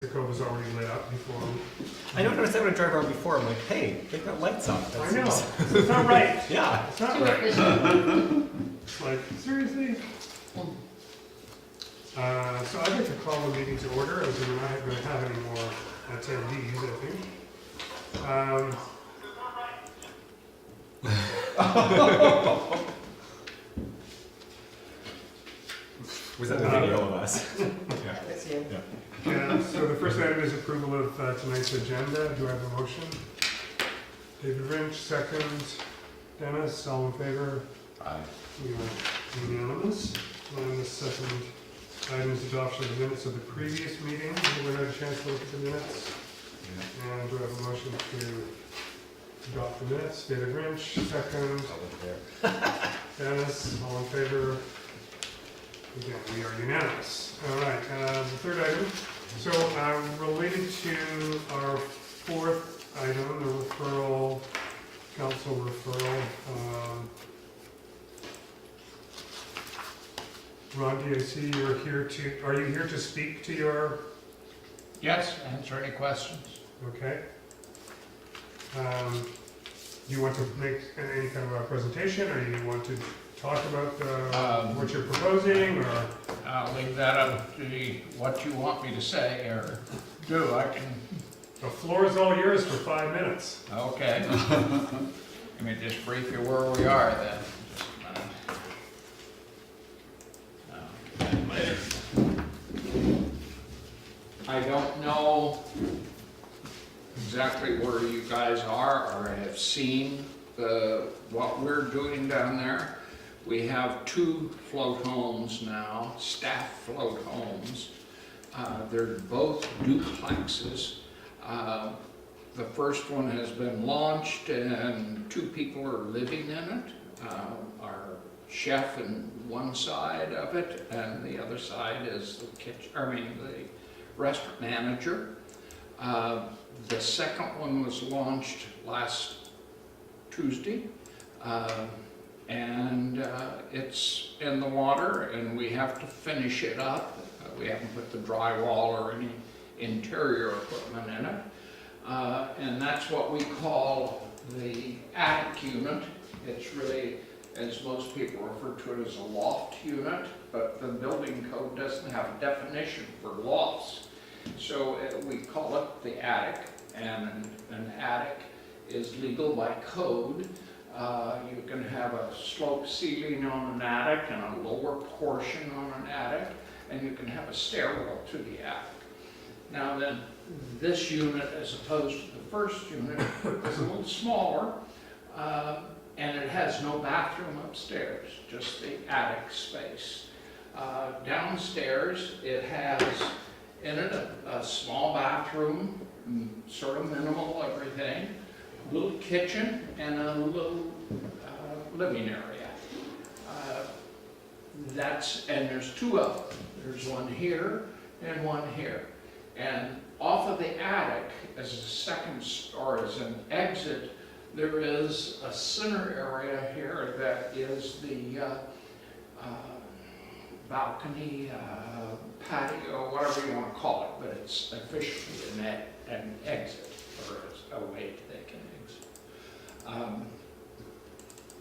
The cove was already lit up before. I noticed that when I drive around before, I'm like, hey, they've got lights on. I know. It's not right. Yeah. It's not Too right. efficient. It's like, seriously? So I'd like to call the meeting to order, as we're not going to have any more attendees, I think. Was that the video of us? That's you. So the first item is approval of tonight's agenda. Do I have a motion? David Lynch, second. Dennis, all in favor? Aye. We are unanimous. And the second item is adoption of the minutes of the previous meeting. Anyone had a chance to look at the minutes? And do I have a motion to adopt the minutes? David Lynch, second. Dennis, all in favor? Again, we are unanimous. All right, the third item. So related to our fourth item, the referral, council referral. Ron, do you see you're here to, are you here to speak to your, Yes, answer any questions. okay? Do you want to make any kind of a presentation, or you want to talk about what you're proposing, or? I'll leave that up to what you want me to say or do. I can, The floor is all yours for 5 minutes. okay. Let me just brief you where we are then. Just a minute. I don't know exactly where you guys are or have seen what we're doing down there. We have 2 float homes now, staff float homes. They're both duplexes. The first one has been launched and 2 people are living in it. Our chef in one side of it, and the other side is the the restaurant manager. The second one was launched last Tuesday. It's in the water and we have to finish it up. We haven't put the drywall or any interior equipment in it. And that's what we call the attic unit. It's really, as most people refer to it, as a loft unit, but the building code doesn't have a definition for lofts. So we call it the attic, and an attic is legal by code. You can have a slope ceiling on an attic and a lower portion on an attic, and you can have a stairwell to the attic. Now then, this unit, as opposed to the first unit, is a little smaller, and it has no bathroom upstairs, just the attic space. Downstairs, it has in it a small bathroom, sort of minimal everything, a little kitchen, and a little living area. And there's 2 of them. There's one here and one here. And off of the attic, as a second, or as an exit, there is a center area here that is the balcony, patio, whatever you want to call it, but it's officially an exit, or a way they can exit.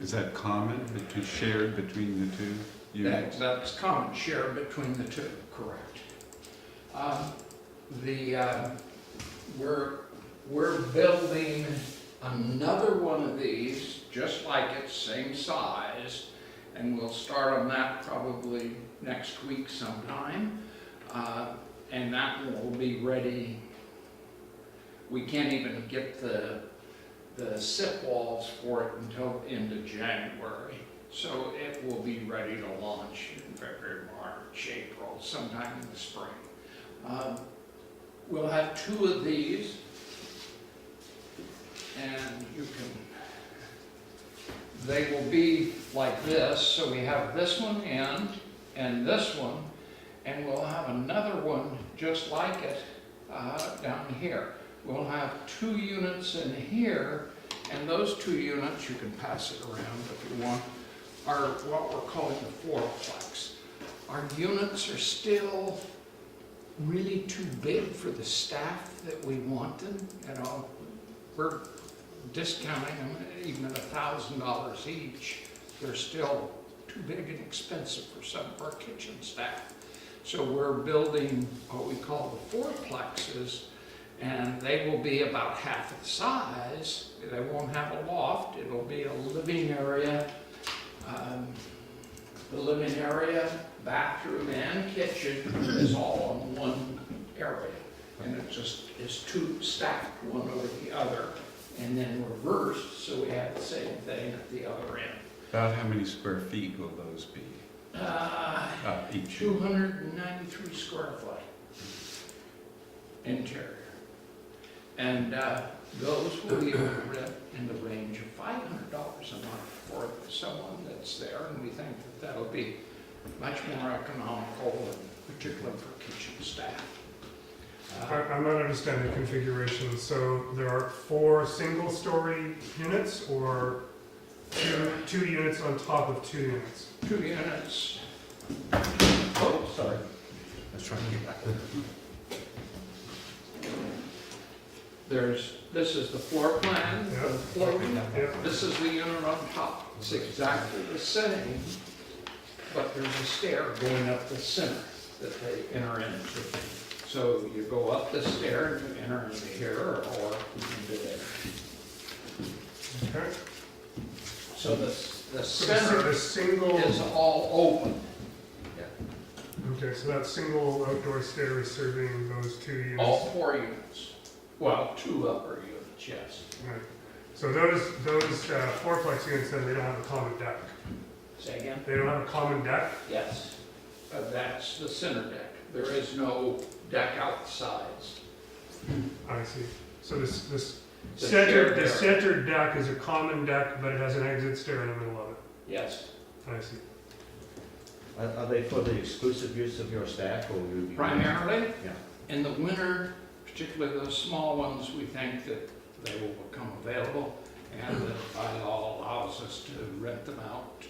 Is that common, shared between the 2 units? That's common, shared between the 2, correct. We're building another one of these, just like it, same size, and we'll start on that probably next week sometime. And that will be ready. We can't even get the SIP walls for it until the end of January. So it will be ready to launch in February, March, April, sometime in the spring. We'll have 2 of these, and they will be like this. So we have this one and this one, and we'll have another one just like it down here. We'll have 2 units in here, and those 2 units, you can pass it around if you want, are what we're calling the fourplex. Our units are still really too big for the staff that we want them, you know. We're discounting them even at $1,000 each. They're still too big and expensive for some of our kitchen staff. So we're building what we call the fourplexes, and they will be about half the size. They won't have a loft. It'll be a living area, bathroom, and kitchen is all in one area. And it just is two stacked, one over the other, and then reversed, so we have the same thing at the other end. About how many square feet will those be? Each? 293 square foot interior. And those will be in the range of $500 a month for someone that's there, and we think that that'll be much more economical, particularly for kitchen staff. I'm not understanding the configuration. So there are 4 single-story units, or two units on top of 2 units? 2 units. Oh, sorry. I was trying to get back. This is the floor plan, Yeah. the floating. Yeah. This is the unit on top. It's exactly the same, but there's a stair going up the center that they enter into. So you go up the stair and you enter into here or into there. Okay. So the So center the single. is all open. Okay, so that single outdoor stair is serving those 2 units. All 4 units. Well, 2 upper units, yes. Right. So those 4-plex units, then they don't have a common deck. Say again? They don't have a common deck. Yes. That's the center deck. There is no deck outsides. I see. So this The shared area. center deck is a common deck, but it has an exit stair in the middle of it. Yes. I see. Are they for the exclusive use of your staff, or will you be? Primarily, Yeah. in the winter, particularly those small ones, we think that they will become available, and the bylaw allows us to rent them out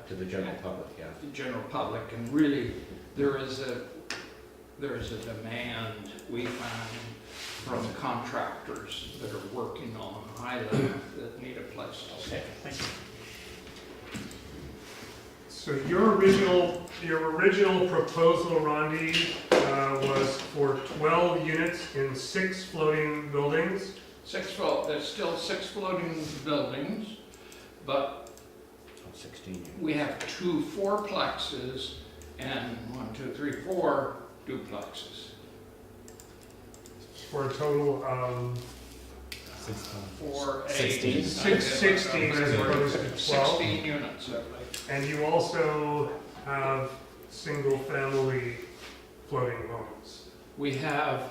To the general public, yeah. to the general public. And really, there is a demand we find from contractors that are working on Highland that need a place to stay. Thank you. So your original proposal, Rondi, was for 12 units in 6 floating buildings. There's still 6 floating buildings, but 16 units. we have 2 fourplexes and 4 duplexes. For a total of 16. 16 as opposed to 12. 16 units, I believe. And you also have single-family floating homes. We have,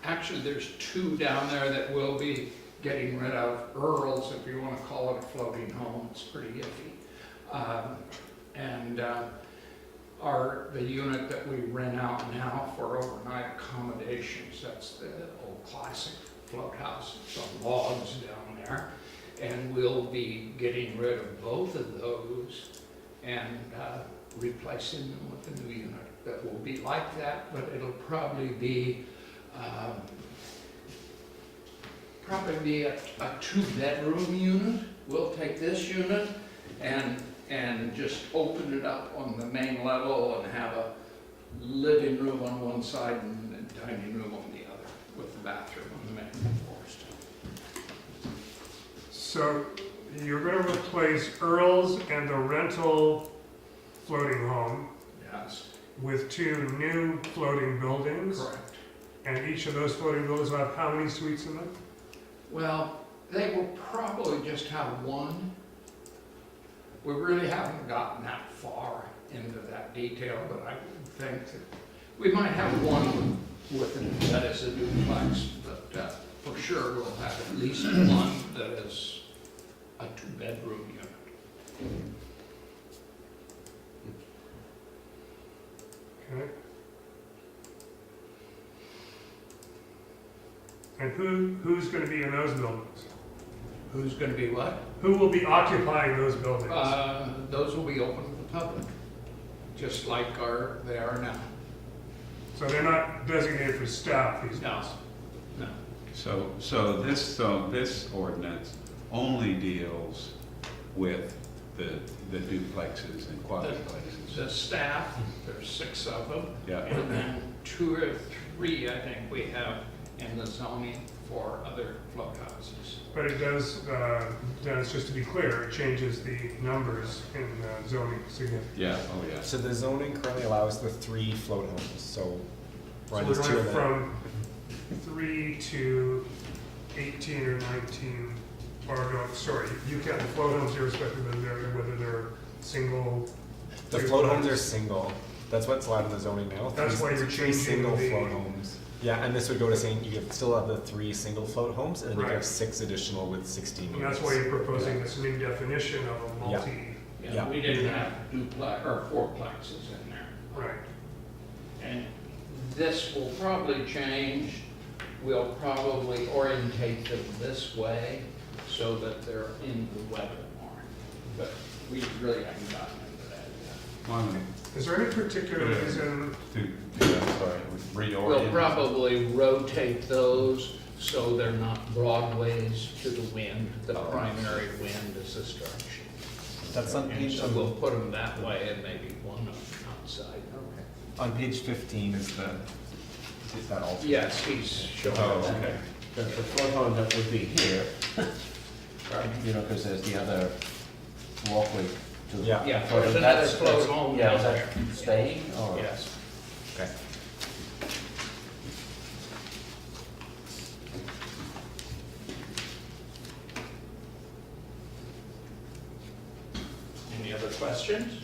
actually, there's 2 down there that we'll be getting rid of. Earls, if you want to call it a floating home, it's pretty iffy. The unit that we rent out now for overnight accommodations, that's the old classic float house. It's on logs down there. And we'll be getting rid of both of those and replacing them with a new unit that will be like that, but it'll probably be a 2-bedroom unit. We'll take this unit and just open it up on the main level and have a living room on one side and a dining room on the other, with the bathroom on the main floor. So you're going to replace Earl's and the rental floating home Yes, with 2 new floating buildings. correct. And each of those floating buildings will have how many suites in them? Well, they will probably just have 1. We really haven't gotten that far into that detail, but I would think that we might have 1 that is a duplex, but for sure we'll have at least 1 that is a 2-bedroom unit. Okay. And who's going to be in those buildings? Who's going to be what? Who will be occupying those buildings? Those will be open to the public, just like they are now. So they're not designated for staff, these No, days? no. So this ordinance only deals with the duplexes and quadplexes. The staff, there's 6 of them. Yeah. And then 2 or 3, I think, we have in the zoning for other float houses. But it does, Dennis, just to be clear, it changes the numbers in zoning significantly. Yeah, oh, yeah. So the zoning currently allows the 3 float homes, so So Ronnie's we're 2 going of them. from 3 to 18 or 19, or no, sorry, you count the float homes irrespective of whether they're single. The float homes are single. That's what's allowed in the zoning now. That's why you're three changing single the- float homes. Yeah, and this would go to saying you could still have the 3 single float homes, and then you could Right. have 6 additional with 16 And units. that's why you're proposing this new definition of a multi, Yeah, Yeah. we didn't have duplex, or 4plexes in there. right? And this will probably change. We'll probably orientate them this way so that they're in the weather more. But we really haven't gotten into that yet. One, Is there any particular reason, sorry, reorient. We'll probably rotate those so they're not broadways to the wind. The primary wind is the structure. That's on And page, so we'll put them that way and maybe one of them outside. on page 15 is that also? Yes, he's showing Oh, that. okay. The float home that would be here, you know, because there's the other walkway to. Yeah. Yeah, So there's another that's- float that's- home Yeah, down is that there. staying or? Yes. Okay. Any other questions?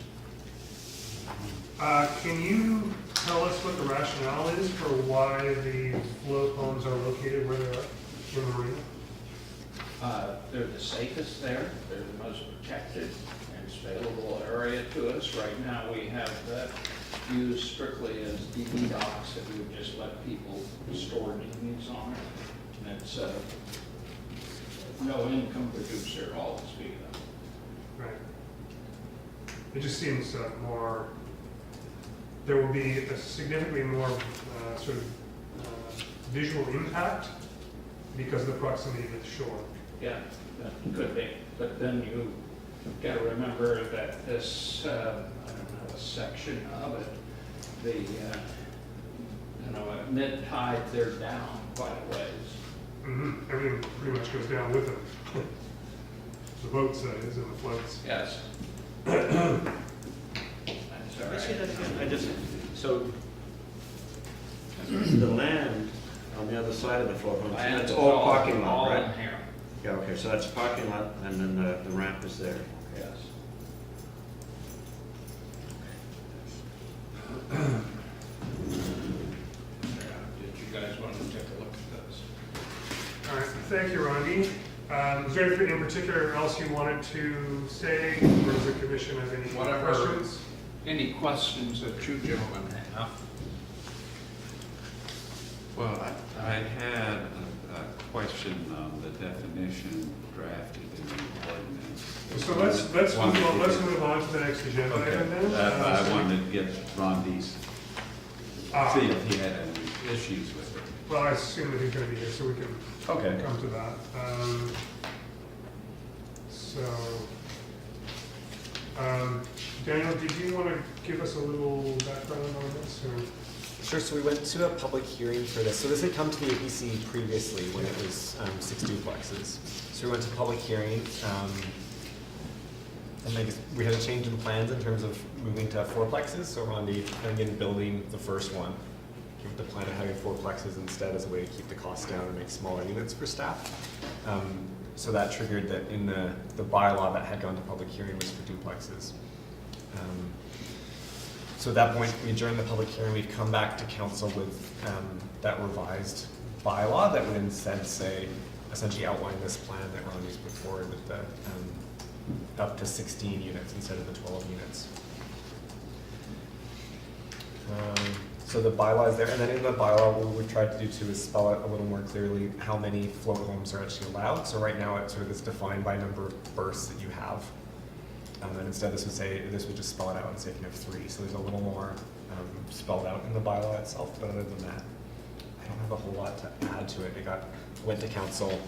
can you tell us what the rationale is for why the float homes are located where they are in the marina? They're the safest there, they're the most protected and it's available area to us. Right now, we have that used strictly as DV docks that we would just let people store DVs on it. And it's no income producer at all to speak of. Right. It just seems more, there will be a significantly more sort of visual impact because of the proximity to the shore. Yeah, that could be, but then you gotta remember that this, I don't know, a section of it, the, you know, at mid-tide, they're down quite a ways. Everything pretty much goes down with them. The boats, that is, and the floats. Yes. That's all I see right. that again. I just, so the land on the other side of the float home, And that's it's all parking lot, all right? in here, Yeah, okay, so that's parking lot and then the ramp is there. yes. Did you guys want to take a look at this? All right, thank you, Rondi. Is there anything in particular else you wanted to say, or does the commission have any Whatever. questions? Any questions that you gentlemen have? Well, I had a question on the definition drafted in the ordinance. So let's move on to the next agenda Okay, item then. I wanted to get Rondi's, Ah, see if he had any issues with it. Well, I assume that he's gonna be here, so we can Okay. come to that. So, Daniel, did you want to give us a little background on this, or? Sure, so we went to a public hearing for this. So this had come to the APC previously when it was 6 duplexes. So we went to public hearing, and then we had a change in plans in terms of moving to 4plexes. So Rondi, again, building the first one, came with the plan of having 4plexes instead as a way to keep the costs down and make smaller units for staff. So that triggered that in the bylaw that had gone to public hearing was for duplexes. So at that point, we adjourned the public hearing, we'd come back to council with that revised bylaw that would instead say, essentially outline this plan that Ronnie's put forward with the up to 16 units instead of the 12 units. So the bylaw is there, and then in the bylaw, what we tried to do too is spell out a little more clearly how many float homes are actually allowed. So right now, it sort of is defined by number of berths that you have. And instead this would just spell it out and say you can have 3. So there's a little more spelled out in the bylaw itself, but other than that, I don't have a whole lot to add to it. Went to council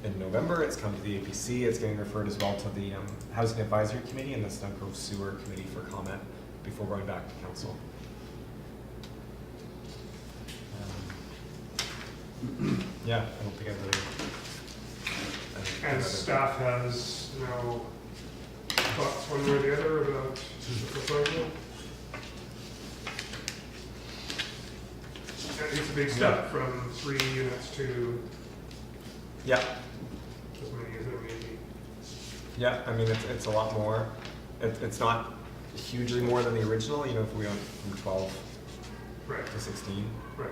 in November. It's come to the APC. It's getting referred as well to the Housing Advisory Committee and the Stump Grove Sewer Committee for comment before going back to council. Yeah, I don't think I really. And staff has no thoughts one way or the other about the proposal? It's a big step from 3 units to Yeah, as many as it may be. yeah. I mean, it's a lot more. It's not hugely more than the original. You know, if we went from 12 Right, to 16. right.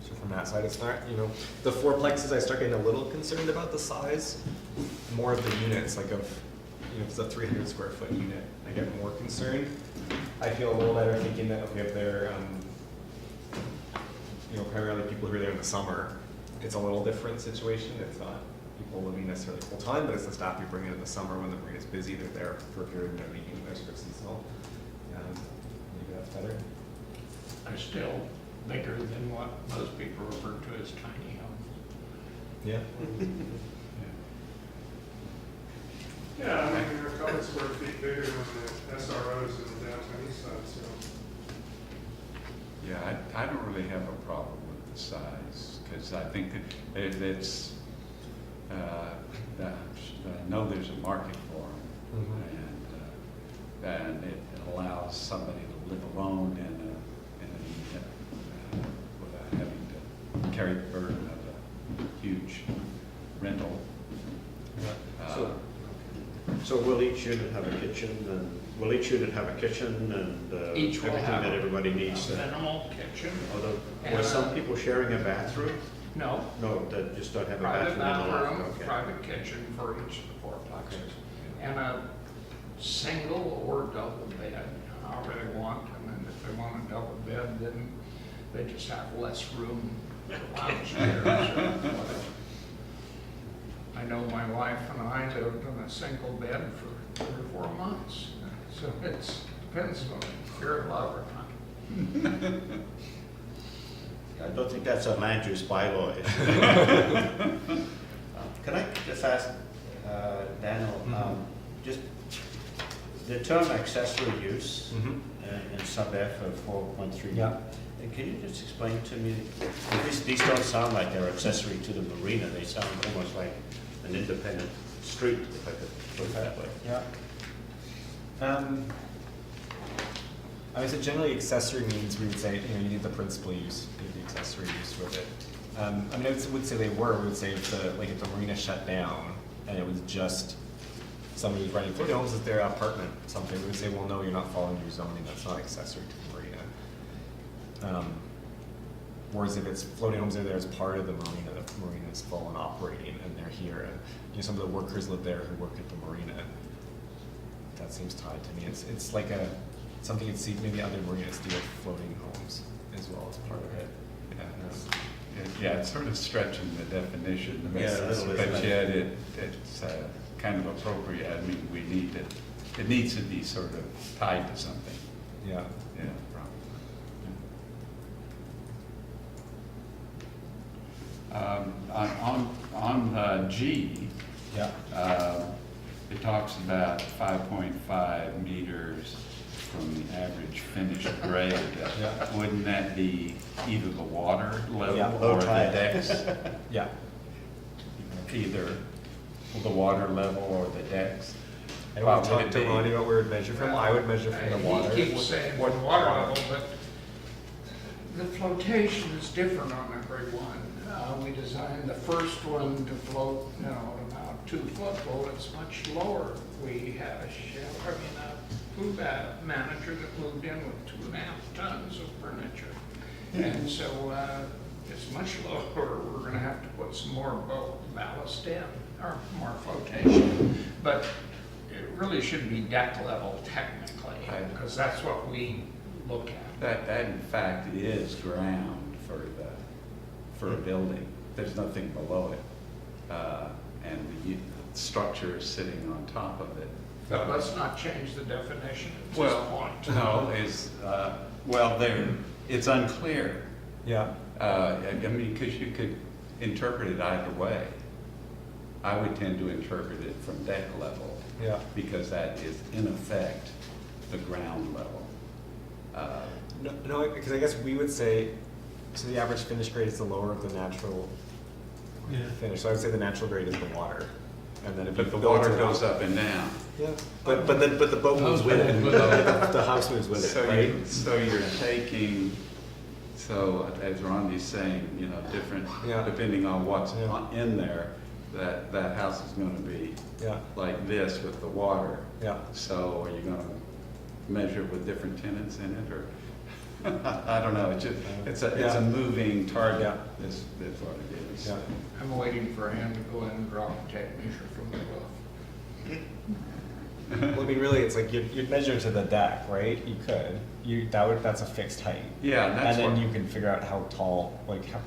So from that side, it's not, you know, the fourplexes, I start getting a little concerned about the size, more of the units, like of, you know, if it's a 300 square foot unit, I get more concerned. I feel a little better thinking that, okay, if they're, you know, primarily people who are there in the summer, it's a little different situation. It's not people living necessarily full time, but it's the staff you bring in the summer when the marina's busy, they're there for a period of their meeting, they're sort of seasonal. Maybe that's better. Are still bigger than what most people refer to as tiny homes. Yeah. Yeah, I mean, they're a couple square feet bigger than the SROs in the downtown east side, so. Yeah, I don't really have a problem with the size, because I think it's, I know there's a market for them, and it allows somebody to live alone without having to carry the burden of a huge rental. So will each unit have a kitchen, and will each unit have a kitchen and Each will everything have that everybody needs? a minimal kitchen. Were some people sharing a bathroom? No, No, that just don't have a private bathroom. bathroom, Okay. private kitchen for each of the fourplexes. And a single or double bed, however they want. And then if they want a double bed, then they just have less room for lounge chairs or whatever. I know my wife and I lived in a single bed for 3 or 4 months. So it depends on your lover. I don't think that's a land use bylaw issue. Can I just ask Daniel, just the term accessory use in sub F of 4.3? Yeah. Can you just explain to me, these don't sound like they're accessory to the marina, they sound almost like an independent street, if I could put it that way. Yeah. I mean, so generally accessory means we would say, you know, you need the principal use, you need the accessory use with it. I mean, I would say we would say if the marina shut down and it was just somebody who's renting floating homes at their apartment, something, we would say, well, no, you're not following your zoning, that's not accessory to the marina. Whereas if it's floating homes are there as part of the marina is full and operating and they're here, and you know, some of the workers live there who work at the marina, that seems tied to me. It's like something you'd see maybe other marinas do with floating homes as well as part of it. Yeah, it's sort of stretching the definition, Yeah, a little bit. but yet it's kind of appropriate. I mean, it needs to be sort of tied to something. Yeah. Yeah, probably. On G, Yeah. it talks about 5.5 meters from the average finished grade. Yeah. Wouldn't that be either the water level Yeah, low or the tide. decks? Yeah. Either the water level or the decks? I don't want What to would talk it to be? Ronnie about where we'd measure from. I would measure from the water. He keeps saying what water level, but the flotation is different on every one. We designed the first one to float, you know, at about 2 foot. Well, it's much lower. We had a food manager that moved in with 2.5 tons of furniture. And so it's much lower. We're gonna have to put some more ballast in, or more flotation. But it really should be deck level technically, because that's what we look at. That in fact is ground for a building. There's nothing below it. And the structure is sitting on top of it. But let's not change the definition at this Well, point. no, well, it's unclear. Yeah, I mean, because you could interpret it either way. I would tend to interpret it from deck level, yeah. because that is in effect the ground level. No, because I guess we would say, so the average finish grade is the lower of the natural finish. So I would say the natural grade is the water. And then if you But the build water it goes up and down. Yeah, but the boat moves with it. The house moves with it, So right? so you're taking, so as Rondi's saying, you know, different, Yeah. depending on what's Yeah. in there, that house is gonna be Yeah, like this with the water. yeah. So are you gonna measure with different tenants in it, or? I don't know, it's a Yeah. moving target, Yeah. is what it is. Yeah. I'm waiting for him to go in and drop a tape measure from the roof. Well, I mean, really, it's like you'd measure to the deck, right? You could. That's a fixed height. Yeah, and that's And then what, you can figure out how tall, like, how,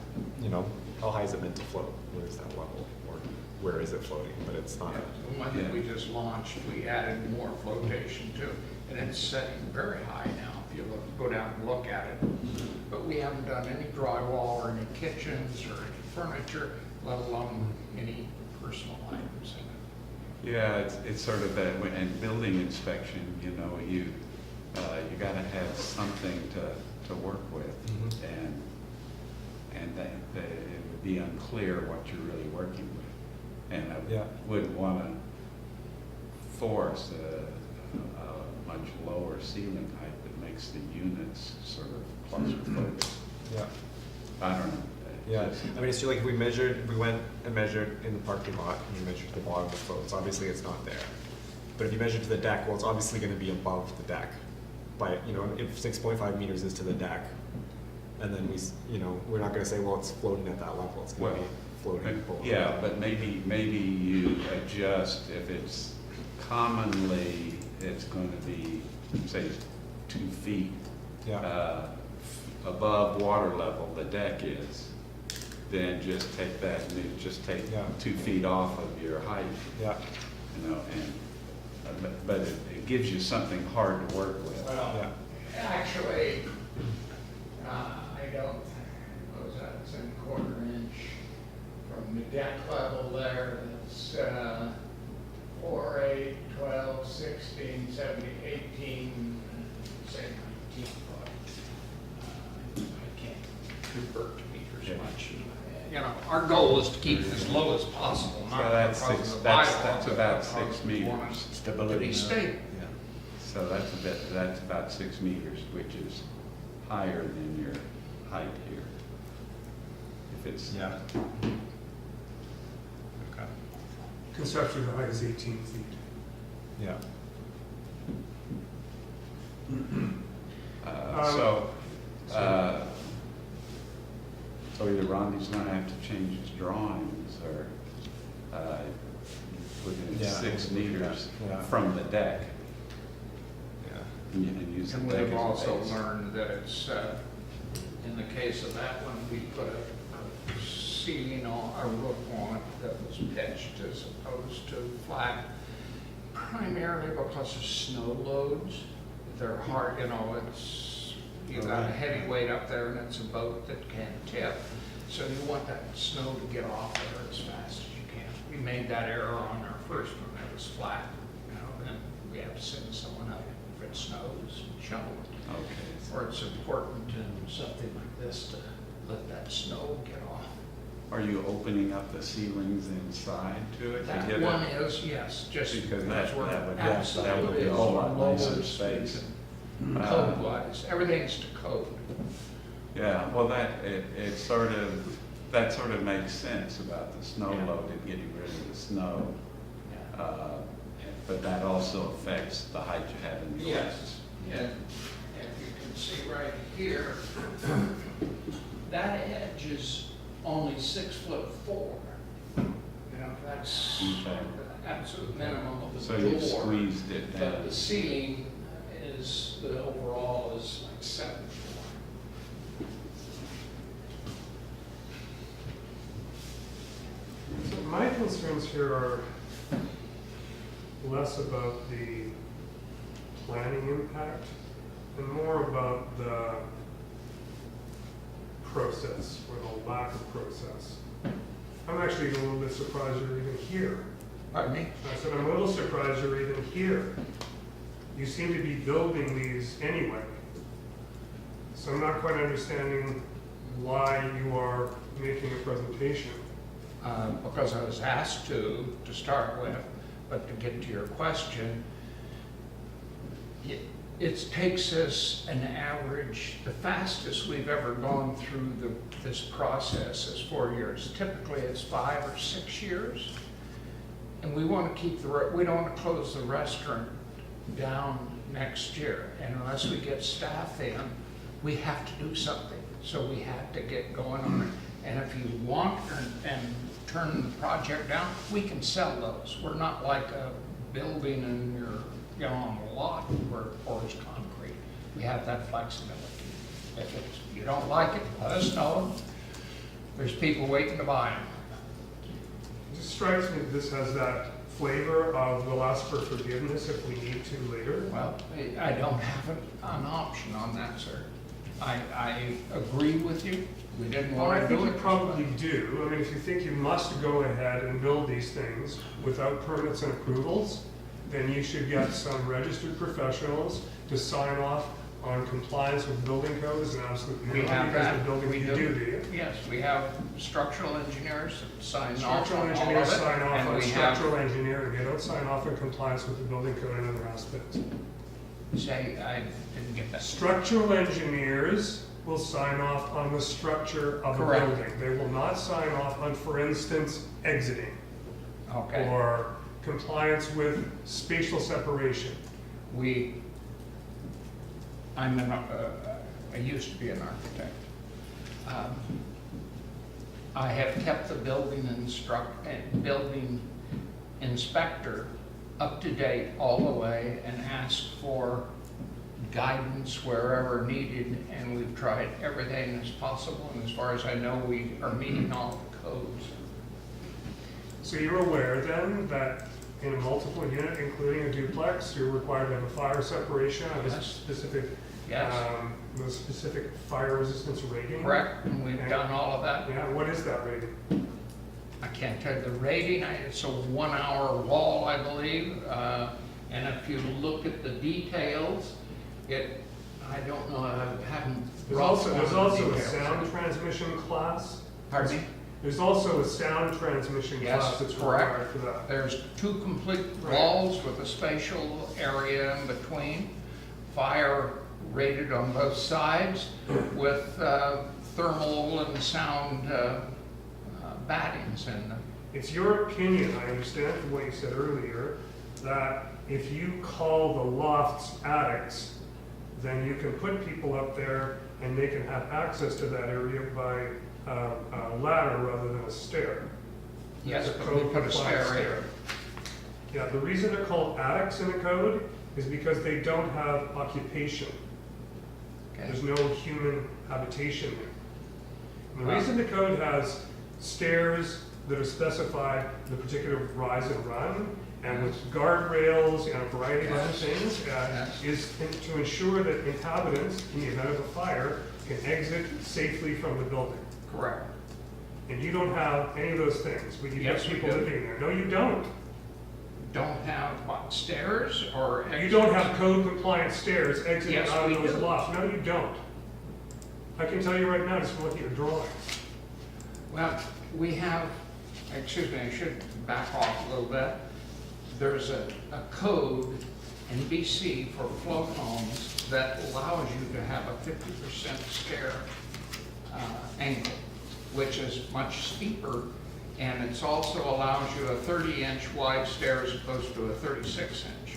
how high is it meant to float? Where is that level? Or where is it floating? But it's not. The one that we just launched, we added more flotation to, and it's setting very high now, if you go down and look at it. But we haven't done any drywall or any kitchens or any furniture, let alone any personal items in it. yeah, it's sort of that, in building inspection, you know, you gotta have something to work with. Mhm. And that it would be unclear what you're really working with. And I Yeah. wouldn't wanna force a much lower ceiling height that makes the units sort of claustrophobic. Yeah. I don't know. Yeah, I mean, it's just like if we went and measured in the parking lot, and we measured the bottom of the floats, obviously it's not there. But if you measure to the deck, well, it's obviously gonna be above the deck. By, if 6.5 meters is to the deck, and then we're not gonna say, well, it's floating at that level, it's gonna be floating below. Yeah, but maybe you adjust, if it's commonly, it's gonna be, say, 2 feet Yeah, above water level, the deck is, then just take that, and just take Yeah. 2 feet off of your height, yeah, but it gives you something hard to work with. Well, yeah, actually, I don't, what was that, it's in quarter inch from the deck level there, that's 4, 8, 12, 16, 17, 18, say 19 foot. I can't convert to meters Yeah. much. Our goal is to keep it as low as possible, So not that's because six- of the that's- bylaw, that's but about because 6 we want meters. it to Stability. be stable. Yeah. So that's about 6 meters, which is higher than your height here. If it's, yeah. Okay. Conceptually, the height is 18 feet. Yeah, so either Rondi's gonna have to change his drawings, or put in Yeah, 6 we'll do that. meters Yeah. from the deck, yeah. and use the And deck we've as a also base. learned that it's, in the case of that one, we put a ceiling on, a roof on it that was pitched as opposed to flat, primarily because of snow loads. They're hard, you got a heavy weight up there and it's a boat that can tip. So you want that snow to get off there as fast as you can. We made that error on our first one, that was flat, then we have to send someone out if it snows and shovel it. Okay. Or it's important in something like this to let that snow get off. Are you opening up the ceilings inside to it to That get one it? is, yes, just. Because that's that where would, absolutely that would be a is whole lot lowest nicer we space. can- Code-wise, everything's to code. Yeah, well, that sort of makes sense about the snow Yeah. load and getting rid of the snow. Yeah. But that also affects the height you have in the Yes, and you can see right here, that edge is only 6'4". That's Okay. the absolute minimum of the So door. you've squeezed it But down. the ceiling is, the overall is like 7'4". So my concerns here are, less about the planning impact and more about the process or the lack of process. I'm actually a little bit surprised you're even here. Pardon me? I said, I'm a little surprised you're even here. You seem to be building these anyway. So I'm not quite understanding why you are making a presentation. Because I was asked to start with, but to get to your question, it takes us an average, the fastest we've ever gone through this process is 4 years. Typically, it's 5 or 6 years. And we want to keep we don't want to close the restaurant down next year. And unless we get staff in, we have to do something. So we have to get going on it. And if you want and turn the project down, we can sell those. We're not like a building and you're on a lot where it pours concrete. We have that flexibility. If you don't like it, let us know. There's people waiting to buy them. It just strikes me that this has that flavor of we'll ask for forgiveness if we need to later. Well, I don't have an option on that, sir. I agree with you. We didn't Well, want I to do think it. you probably do. I mean, if you think you must go ahead and build these things without permits and approvals, then you should get some registered professionals to sign off on compliance with building code as an absolute We minimum. have Because that. the building, We you do. do you? Yes, we have structural engineers that sign off Structural on all of it. engineers sign off and on we structural engineering. They don't sign off on compliance with the building code and other aspects. Say, I didn't get that. Structural engineers will sign off on the structure of a Correct. building. They will not sign off on, for instance, exiting Okay. or compliance with spatial separation. I used to be an architect. I have kept the building inspector up to date all the way and asked for guidance wherever needed, and we've tried everything as possible, and as far as I know, we are meeting all the codes. So you're aware then that in a multiple unit, including a duplex, you're required to have a fire separation of a Yes. specific, Yes, with a specific fire resistance rating? correct, and we've done all of that. Yeah, what is that rating? I can't tell you the rating, it's a 1 hour wall, I believe, and if you look at the details, I don't know, I haven't. There's brought also the a details. sound transmission class. Pardon me? There's also a sound transmission Yes, class that's correct. required for that. There's 2 complete Right. walls with a spatial area in between, fire rated on both sides with thermal and sound battings in them. It's your opinion, I understand from what you said earlier, that if you call the lofts attics, then you can put people up there and they can have access to that area by a ladder rather than a stair. Yes, It's a but we put a code-compliant stair in. Yeah, the reason they're called attics in the code is because they don't have occupation. Okay. There's no human habitation there. And the Wow. reason the code has stairs that are specified, the particular rise and run, and with guardrails and a variety of other Yes. things, Yes. is to ensure that inhabitants, in the event of a fire, can exit safely from the building. Correct. And you don't have any of those things, but you have Yes, we people do. living there. No, you don't. Don't have what, stairs or? You don't have code compliant stairs exiting Yes, out we of those do. lofts. No, you don't. I can tell you right now, just from looking at your drawings. Well, we have, excuse me, I should back off a little bit. There's a code in BC for float homes that allows you to have a 50% stair angle, which is much steeper, and it also allows you a 30-inch wide stair as opposed to a 36-inch.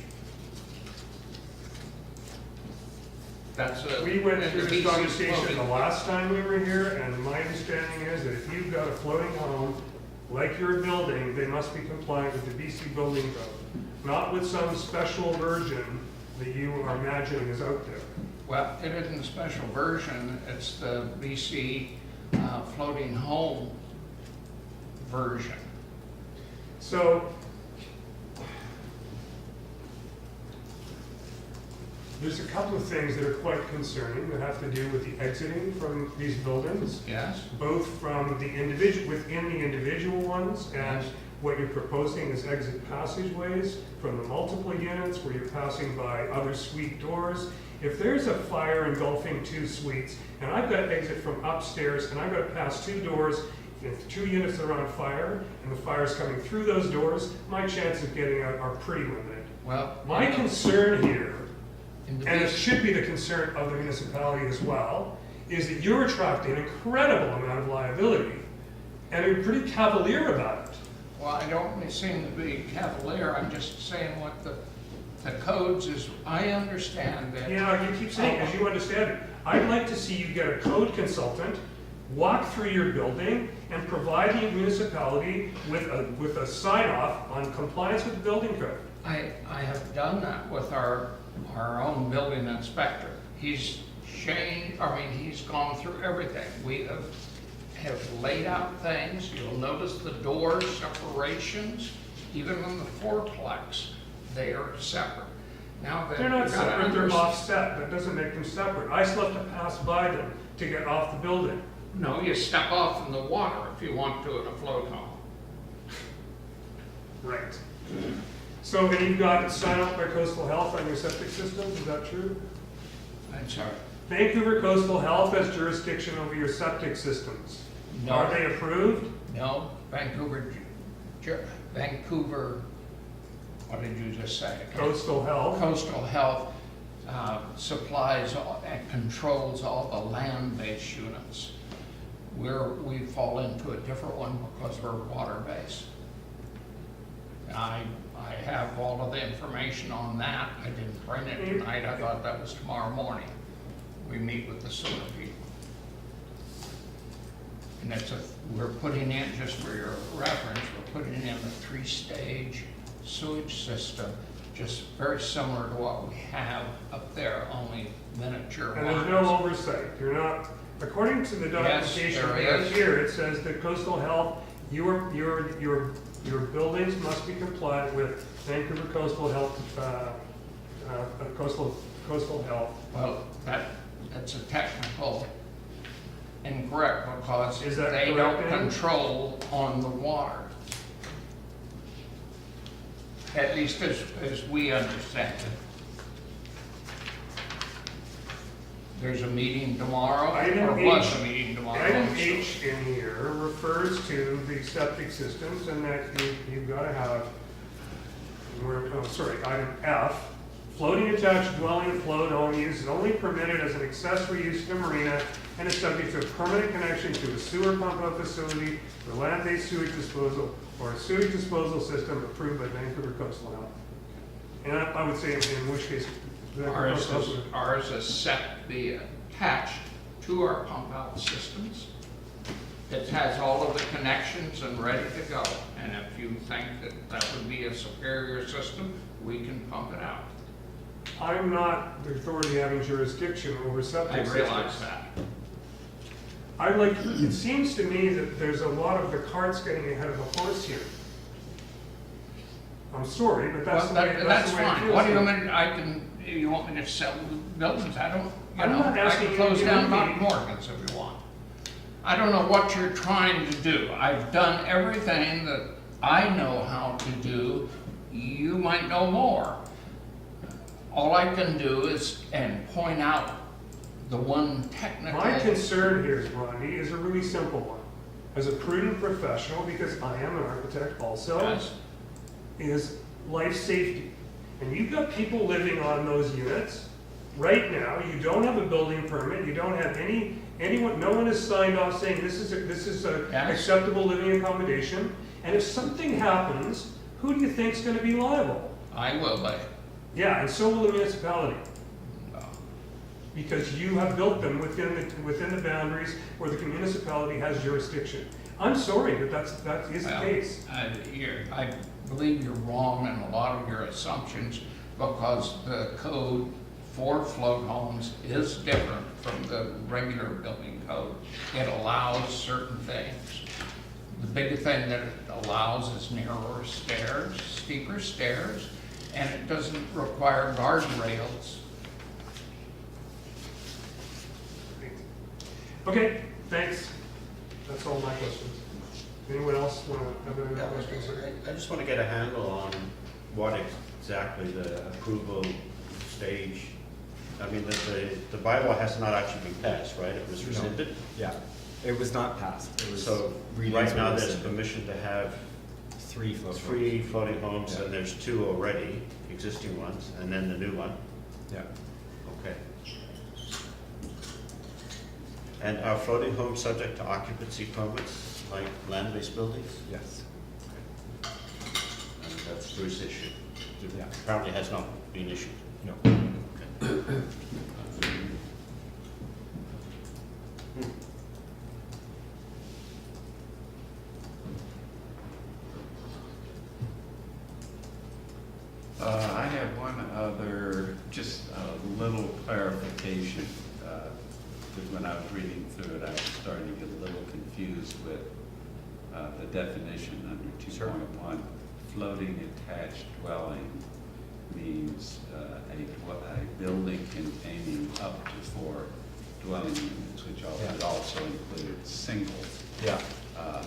That's a. We went and through the this BC conversation floating- the last time we were here, and my understanding is that if you've got a floating home, like your building, they must be compliant with the BC building code, not with some special version that you are imagining is out there. Well, it isn't a special version, it's the BC floating home version. So, There's a couple of things that are quite concerning that have to do with the exiting from these buildings, Yes? both from the individual, within the individual ones, and Yes. what you're proposing is exit passageways from the multiple units where you're passing by other suite doors. If there's a fire engulfing 2 suites, and I've got to exit from upstairs, and I've got to pass 2 doors, if 2 units that are on fire, and the fire's coming through those doors, my chances of getting out are pretty limited. Well. My concern here, in the and it bus- should be the concern of the municipality as well, is that you're attracting an incredible amount of liability, and you're pretty cavalier about it. Well, I don't seem to be cavalier, I'm just saying what the codes is, I understand that. Yeah, you keep saying, as you understand it, I'd like to see you get a code consultant, walk through your building, and provide the municipality with a sign-off on compliance with the building code. I have done that with our own building inspector. He's changed, he's gone through everything. We have laid out things, you'll notice the door separations, even in the fourplex, they are separate. Now that. They're not you gotta separate, they're understand- offset, that doesn't make them separate. I still have to pass by them to get off the building. No, you step off in the water if you want to in a float home. Right. So, and you've got sign off by Coastal Health on your septic systems, is that true? I'm sorry. Vancouver Coastal Health has jurisdiction over your septic systems. No. Are they approved? No, Vancouver, what did you just say? Coastal Health. Coastal Health supplies and controls all the land-based units. We fall into a different one because we're water-based. I have all of the information on that. I didn't bring it tonight. I thought that was tomorrow morning. We meet with the sewer people. And we're putting in, just for your reference, we're putting in a 3-stage sewage system, just very similar to what we have up there, only miniature And there's lines. no oversight. You're not, according to the documentation there we have is. here, it says that Coastal Health, your buildings must be compliant with Vancouver Coastal Health, Coastal Health. Well, that's a technical incorrect because Is that they correct, don't then? control on the water. At least as we understand it. There's a meeting tomorrow, Item or was H. a meeting tomorrow. Item I'm sure. H in here refers to the septic systems and that you've got to have, item F, floating attached dwelling float home use is only permitted as an accessory use to a marina and is subject to a permanent connection to a sewer pump out facility for land-based sewage disposal or a sewage disposal system approved by Vancouver Coastal Health. And I would say in which case, Vancouver Coastal Health. Ours is set to be attached to our pump out systems. It has all of the connections and ready to go. And if you think that that would be a superior system, we can pump it out. I'm not the authority having jurisdiction over septic I systems. realize that. It seems to me that there's a lot of the carts getting ahead of the horse here. I'm sorry, but that's Well, the way, that's the way it fine. feels What do you to me. mean, you want me to sell buildings? I don't, I'm not I asking can you close to do down anything. Doc Morgan's if you want. I don't know what you're trying to do. I've done everything that I know how to do. You might know more. All I can do is, and point out the one technical. My concern here, Rodney, is a really simple one. As a prudent professional, because I am an architect also, Yes. is life safety. And you've got people living on those units. Right now, you don't have a building permit, you don't have anyone, no one has signed off saying this is a Yes. acceptable living accommodation. And if something happens, who do you think's gonna be liable? I will be. Yeah, and so will the municipality, No. because you have built them within the boundaries where the municipality has jurisdiction. I'm sorry, but that is the Well, case. I believe you're wrong in a lot of your assumptions because the code for float homes is different from the regular building code. It allows certain things. The big thing that it allows is narrower stairs, steeper stairs, and it doesn't require guardrails Okay, thanks. That's all my questions. Anyone else want to have any other questions? I just want to get a handle on what exactly the approval stage, I mean, the bylaw has not actually been passed, right? It was rescinded? Yeah, it was not passed. It was So readings right were now, there's rescinded. permission to have 3 floating. 3 floating homes, Yeah. and there's 2 already, existing ones, and then the new one. Yeah. Okay. And are floating homes subject to occupancy permits like land-based buildings? Yes. And that's Bruce's issue. Yeah. Apparently has not been issued. No. I have one other, just a little clarification, because when I was reading through it, I was starting to get a little confused with the definition under 2.1. Floating attached dwelling means a building containing up to 4 dwelling units, which Yeah. also included singles. Yeah.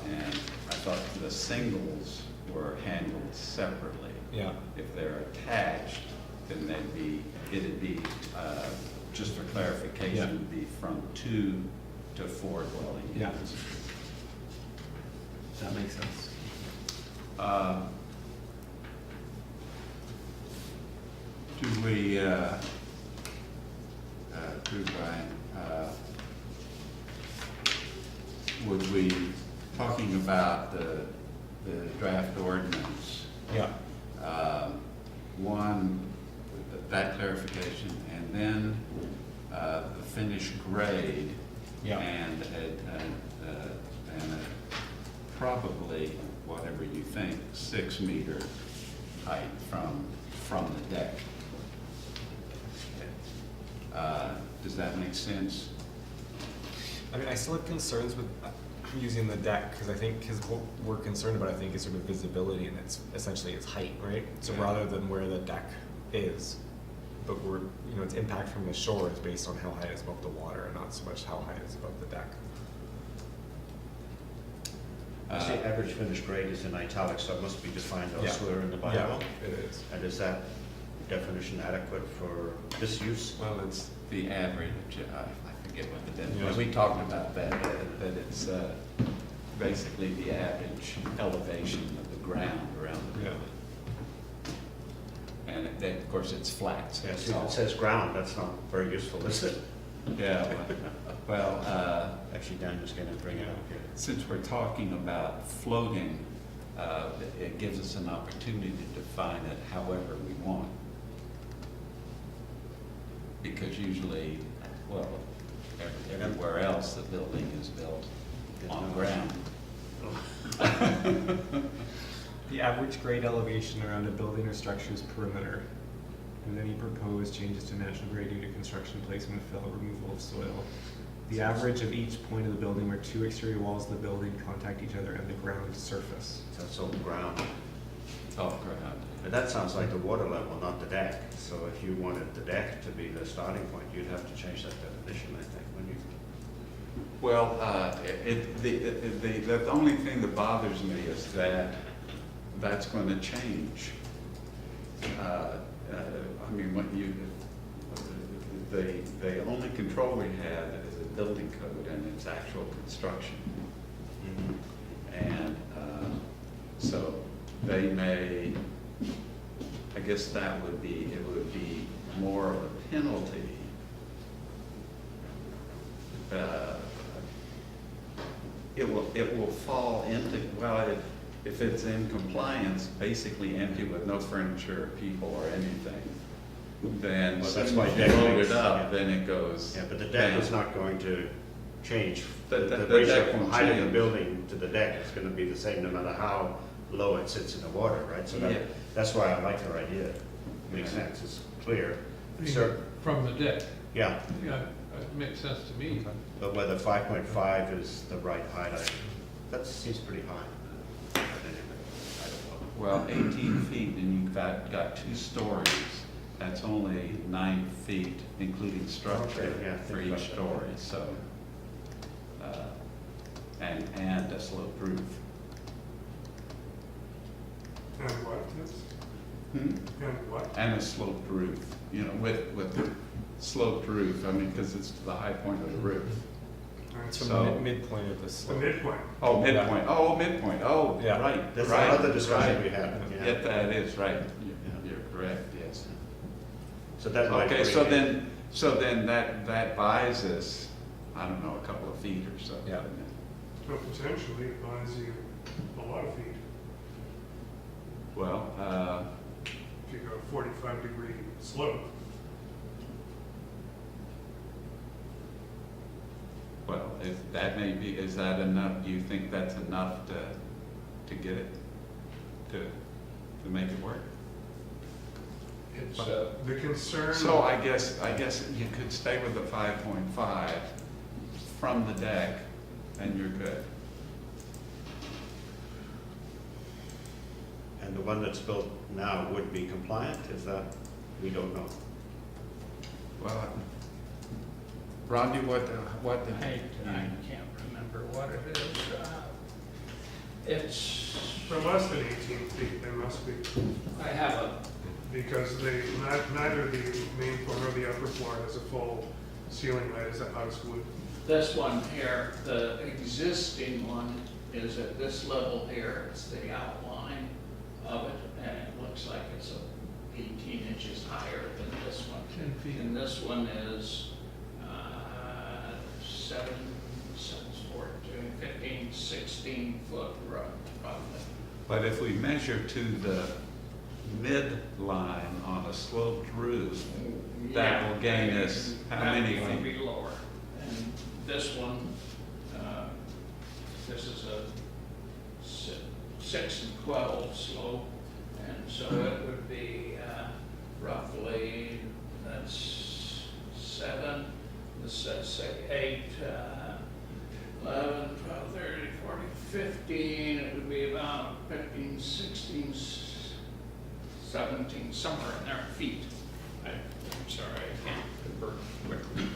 And I thought the singles were handled separately. Yeah. If they're attached, then it'd be, just for clarification, Yeah. it'd be from 2 to 4 dwelling Yeah. units. That makes sense. Do we, Brian, would we, talking about the draft ordinance, Yeah. one, that clarification, and then the finished grade. Yeah. And probably, whatever you think, 6-meter height from the deck. Does that make sense? I mean, I still have concerns with using the deck, because I think, because what we're concerned about, I think, is sort of visibility, and it's essentially its height, right? So Yeah. rather than where the deck is, but its impact from the shore is based on how high it is above the water, and not so much how high it is above the deck. I see average finished grade is in italics, so it must be defined Yeah. elsewhere in the bylaw. Yeah, it is. And is that definition adequate for this use? Well, it's, The average, I forget what the definition, Yeah. we talked about that it's basically the average elevation of the ground around the yeah. building. And then, of course, it's flat, so Yeah, it's see, if all. it says ground, that's not very useful, is it? Yeah, well, Actually, Dan was gonna bring it up here. since we're talking about floating, it gives us an opportunity to define it however we want. Because usually, well, everywhere else, the building is built on ground. The average grade elevation around a building or structure's perimeter, and any proposed changes to natural grade due to construction, placement of fill, removal of soil. The average of each point of the building where 2 exterior walls of the building contact each other and the ground surface. That's all ground. Off ground. But that sounds like the water level, not the deck. So if you wanted the deck to be the starting point, you'd have to change that definition, I think, when you. Well, the only thing that bothers me is that that's going to change. I mean, when the only control we have is a building code and its actual construction. And so they may, I guess it would be more of a penalty. It will fall into, well, if it's in compliance, basically empty with no furniture, people, or anything, then Well, as that's soon why as you deck load makes- it up, yeah. then it goes. Yeah, but the deck bang. is not going to change. The The deck ratio from won't height of the change. building to the deck is gonna be the same no matter how low it sits in the water, right? So Yeah. that's why I like your idea. Makes Yeah. sense, it's clear. You mean Certain, From the deck, yeah, yeah, it makes sense to me. but whether 5.5 is the right height, that seems pretty high. But anyway, I don't know. Well, 18 feet, and you've got 2 stories. That's only 9 feet, including structure Okay, yeah, for think about each that. story, so. and a sloped roof. And what, yes? And what? And a sloped roof, you know, with the sloped roof, I mean, because it's to the high point of the roof. It's So- from midpoint of the The slope. midpoint. Oh, midpoint, oh, Yeah. right, That's right, another discussion right. we had, Yeah, yeah. that is right, you're correct, yes. So that might. Okay, bring so in- then that buys us, I don't know, a couple of feet or so. Yeah. So potentially it buys you a lot of feet Well, if you go 45-degree slope. well, if that may be, is that enough, do you think that's enough to get it, to make it work? It's, The concern. So I guess you could stay with the 5.5 from the deck, and you're good. And the one that's built now would be compliant, is that, we don't know. Well, Rodney, what I can't remember what it is. It's, For less than 18 feet, they must be, I have a, because neither the main floor nor the upper floor has a full ceiling height as a house would. this one here, the existing one is at this level here. It's the outline of it, and it looks like it's 18 inches higher than this one. 10 feet. And this one is 15, 16 foot roughly. But if we measure to the midline on a sloped roof, that will gain us how many That would feet? be lower. And this one, this is a 6 and 12 slope, and so it would be roughly, that's 7, this says say 8, 11, 12, 30, 40, 15, it would be about 15, 16, 17, somewhere in there, feet. I'm sorry, I can't convert quickly.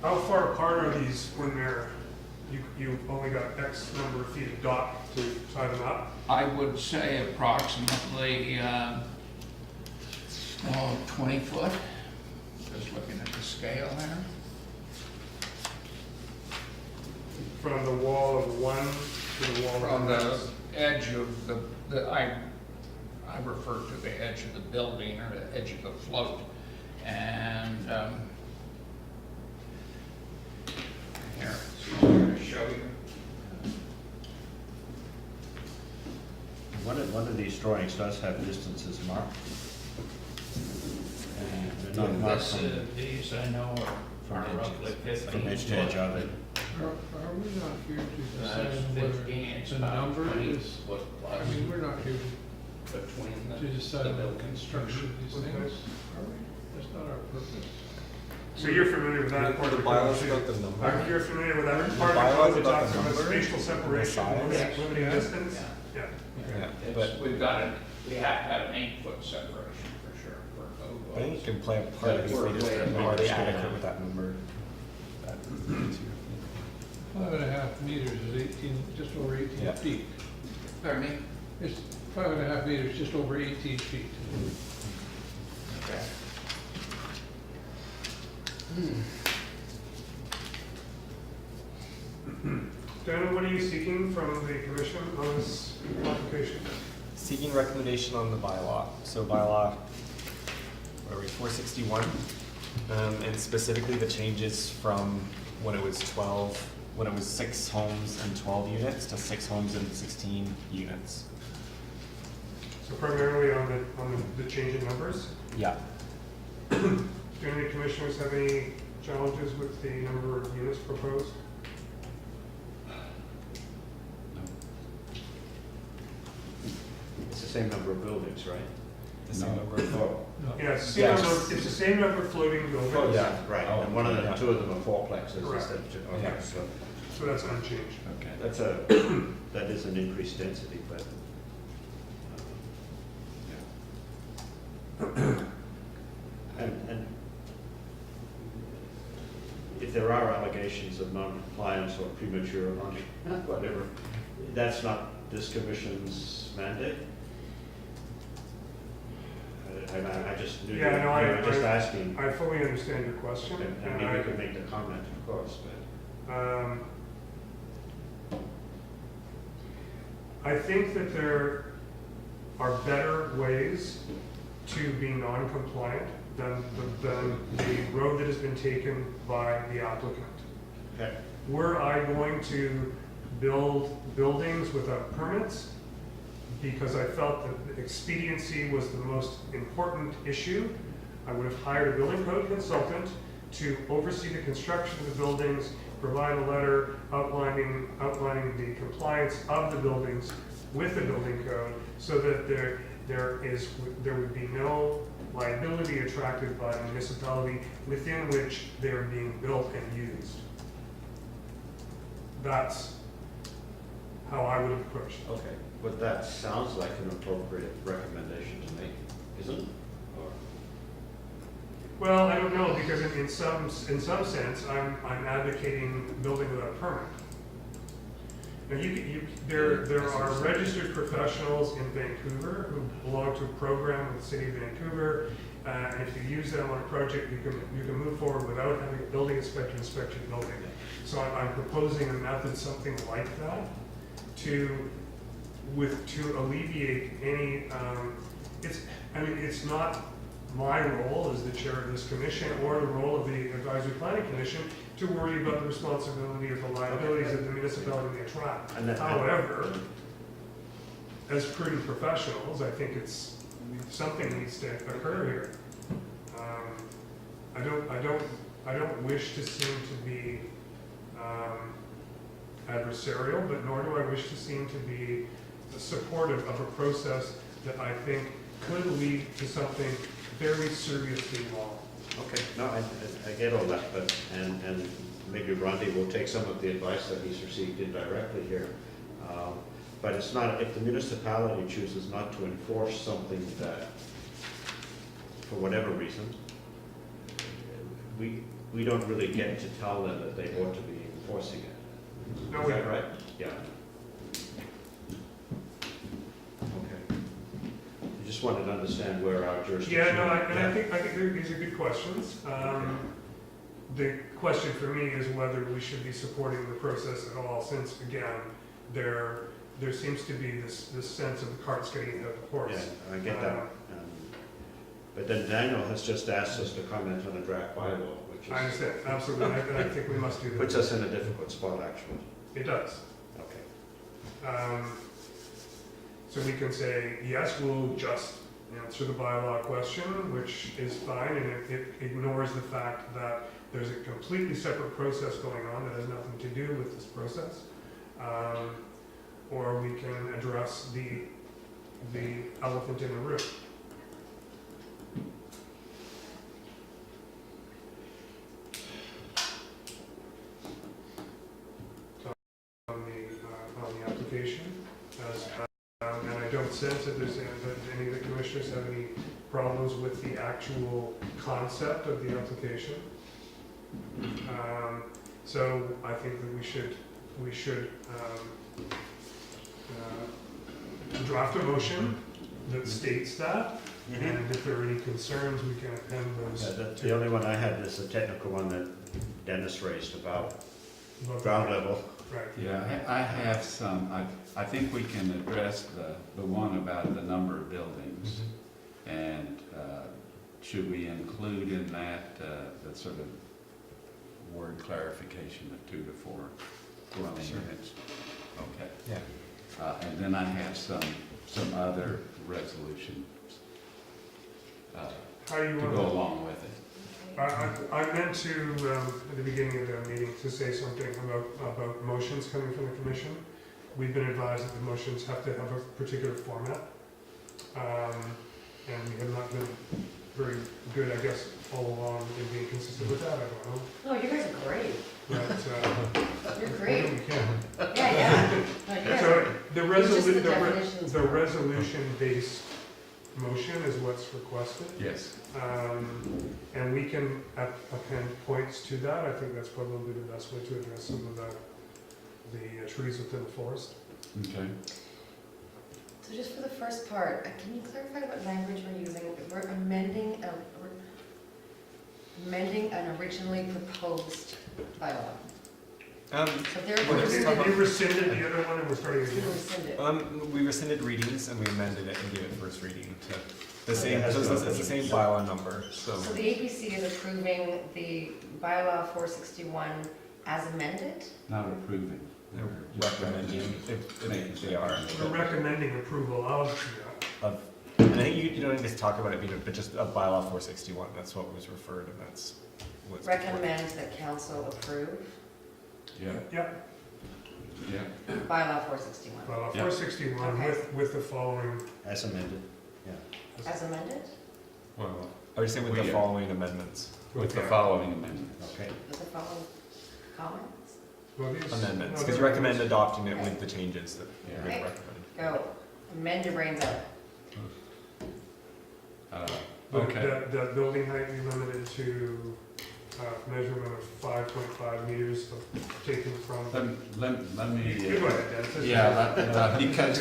How far apart are these when they're, you've only got X number of feet of dock to tie them up? I would say approximately, 20 foot, just looking at the scale there. From the wall of one to the wall From of the the next? edge of I refer to the edge of the building or the edge of the float. And, here, so I'm going to show you. One of these drawings does have distances marked. And they're not marked These I know are from roughly 15. from edge to edge, are they? Are we not here to That's decide whether 15, it's the about number 20 is, foot plus I mean, we're not here between to the decide on the building. construction of these Okay. things, are we? That's not our purpose. So you're familiar with that part of The the bylaws code, about too? the number. You're familiar with that The part of the bylaws code that about talks the about number spatial and the separation, size? limiting Yeah. distance? Yeah. Yeah. Yeah, It's, but we've got we have to have an 8-foot separation for sure for code I think you laws. can play a part of But it if we're we just way are they above. adequate with that number. 5.5 meters is 18, just over 18 Yeah. feet. Pardon me? It's 5.5 meters, just over 18 feet. Okay. Dana, what are you seeking from the commission on this application? Seeking recommendation on the bylaw. So bylaw, where are we, 461? And specifically the changes from when it was 6 homes and 12 units to 6 homes and 16 units. So primarily on the change in numbers? Yeah. Do any commissioners have any challenges with the number of units proposed? It's the same number of buildings, right? The same No. number of Oh, Yeah, it's the same Yes. number, it's the same number of floating buildings, yeah. right, Oh, and one of them, yeah. two of them are fourplexes Correct. instead of two, okay, Yeah. so so that's unchanged. Okay. that's that is an increased density, but. And if there are allegations of non-compliance or premature, whatever, that's not this commission's mandate? I just knew, you Yeah, no, were just asking, I fully understand your question, and and maybe you can make the comment, of course, but. I think that there are better ways to be non-compliant than the road that has been taken by the applicant. Okay. Were I going to build buildings without permits because I felt that expediency was the most important issue, I would have hired a building code consultant to oversee the construction of the buildings, provide a letter outlining the compliance of the buildings with the building code, so that there would be no liability attracted by the municipality within which they are being built and used. That's how I would have approached it. Okay, but that sounds like an appropriate recommendation to make, isn't it? Or- Well, I don't know, because in some sense, I'm advocating building without a permit. Now, there are registered professionals in Vancouver who belong to a program with the City of Vancouver, and if you use them on a project, you can move forward without having a building inspector inspect your building. So I'm proposing a method, something like that, to alleviate any, it's not my role as the chair of this commission or the role of the advisory planning commission to worry about the responsibility or the liabilities that the municipality may attract. However, as prudent professionals, I think something needs to occur here. I don't wish to seem to be adversarial, but nor do I wish to seem to be supportive of a process that I think could lead to something very seriously wrong. Okay, no, I get all that, but, and maybe Rondi will take some of the advice that he's received indirectly here. But it's not, if the municipality chooses not to enforce something that, for whatever reason, we don't really get to tell them that they ought to be enforcing it. No, Is we that don't. right? Yeah. Okay. I just wanted to understand where our jurisdiction. Yeah, no, I think these are good questions. The question for me is whether we should be supporting the process at all, since again, there seems to be this sense of the cart's getting ahead of the horse. Yeah, I get that. But then Daniel has just asked us to comment on a draft bylaw, which I is, understand, absolutely, and I think we must do that. puts us in a difficult spot, actually. It does. Okay. So we can say, yes, we'll just answer the bylaw question, which is fine, and it ignores the fact that there's a completely separate process going on that has nothing to do with this process. Or we can address the elephant in the room. On the application, and I don't sense that that any of the commissioners have any problems with the actual concept of the application. So I think that we should draft a motion that states that, and if there are any concerns, we can append Yeah, those. the only one I had is the technical one that Dennis raised about ground level. Right. Yeah, I have some, I think we can address the one about the number of buildings. And should we include in that the sort of word clarification of 2 to 4 dwelling Sure. units? Okay. Yeah. And then I have some other resolutions How do you to want go along with it. I meant to, at the beginning of the meeting, to say something about motions coming from the commission. We've been advised that the motions have to have a particular format. and we have not been very good, I guess, all along in being consistent with that, I don't know. No, you guys are great. But, You're we great. can. Yeah, yeah. No, you guys So are- the It's just the resolution, definitions. the resolution-based motion is what's requested. Yes. And we can append points to that. I think that's probably the best way to address some of the trees within the forest. Okay. So just for the first part, can you clarify what language we're using? We're amending an originally proposed bylaw. So We're therefore, just we're talking You going rescinded the other one and we're starting to again. rescind it. We rescinded readings and we amended it and gave it first reading to the So same, it has so no it's the same bylaw number, so. So the ABC is approving the bylaw 461 as amended? Not approving. They're recommending, they are. We're recommending approval of that. And I think you don't need to talk about it being, but just a bylaw 461, that's what was referred and that's what's. Recommend that council approve Yeah, Yep, yeah. bylaw 461 well, Yeah. 461 Okay. with the following. As amended. as amended? Well, I was saying with the Yeah. following amendments, With the Okay. following amendments. Okay. With the following comments? Well, these- amendments, no, because you they're- recommend adopting it with the changes that Yeah. we Okay. recommend. Go. Amend your brains out. But Okay. the building height be limited to measurement of 5.5 meters taken from. Let me. You go ahead, Dennis. Yeah, because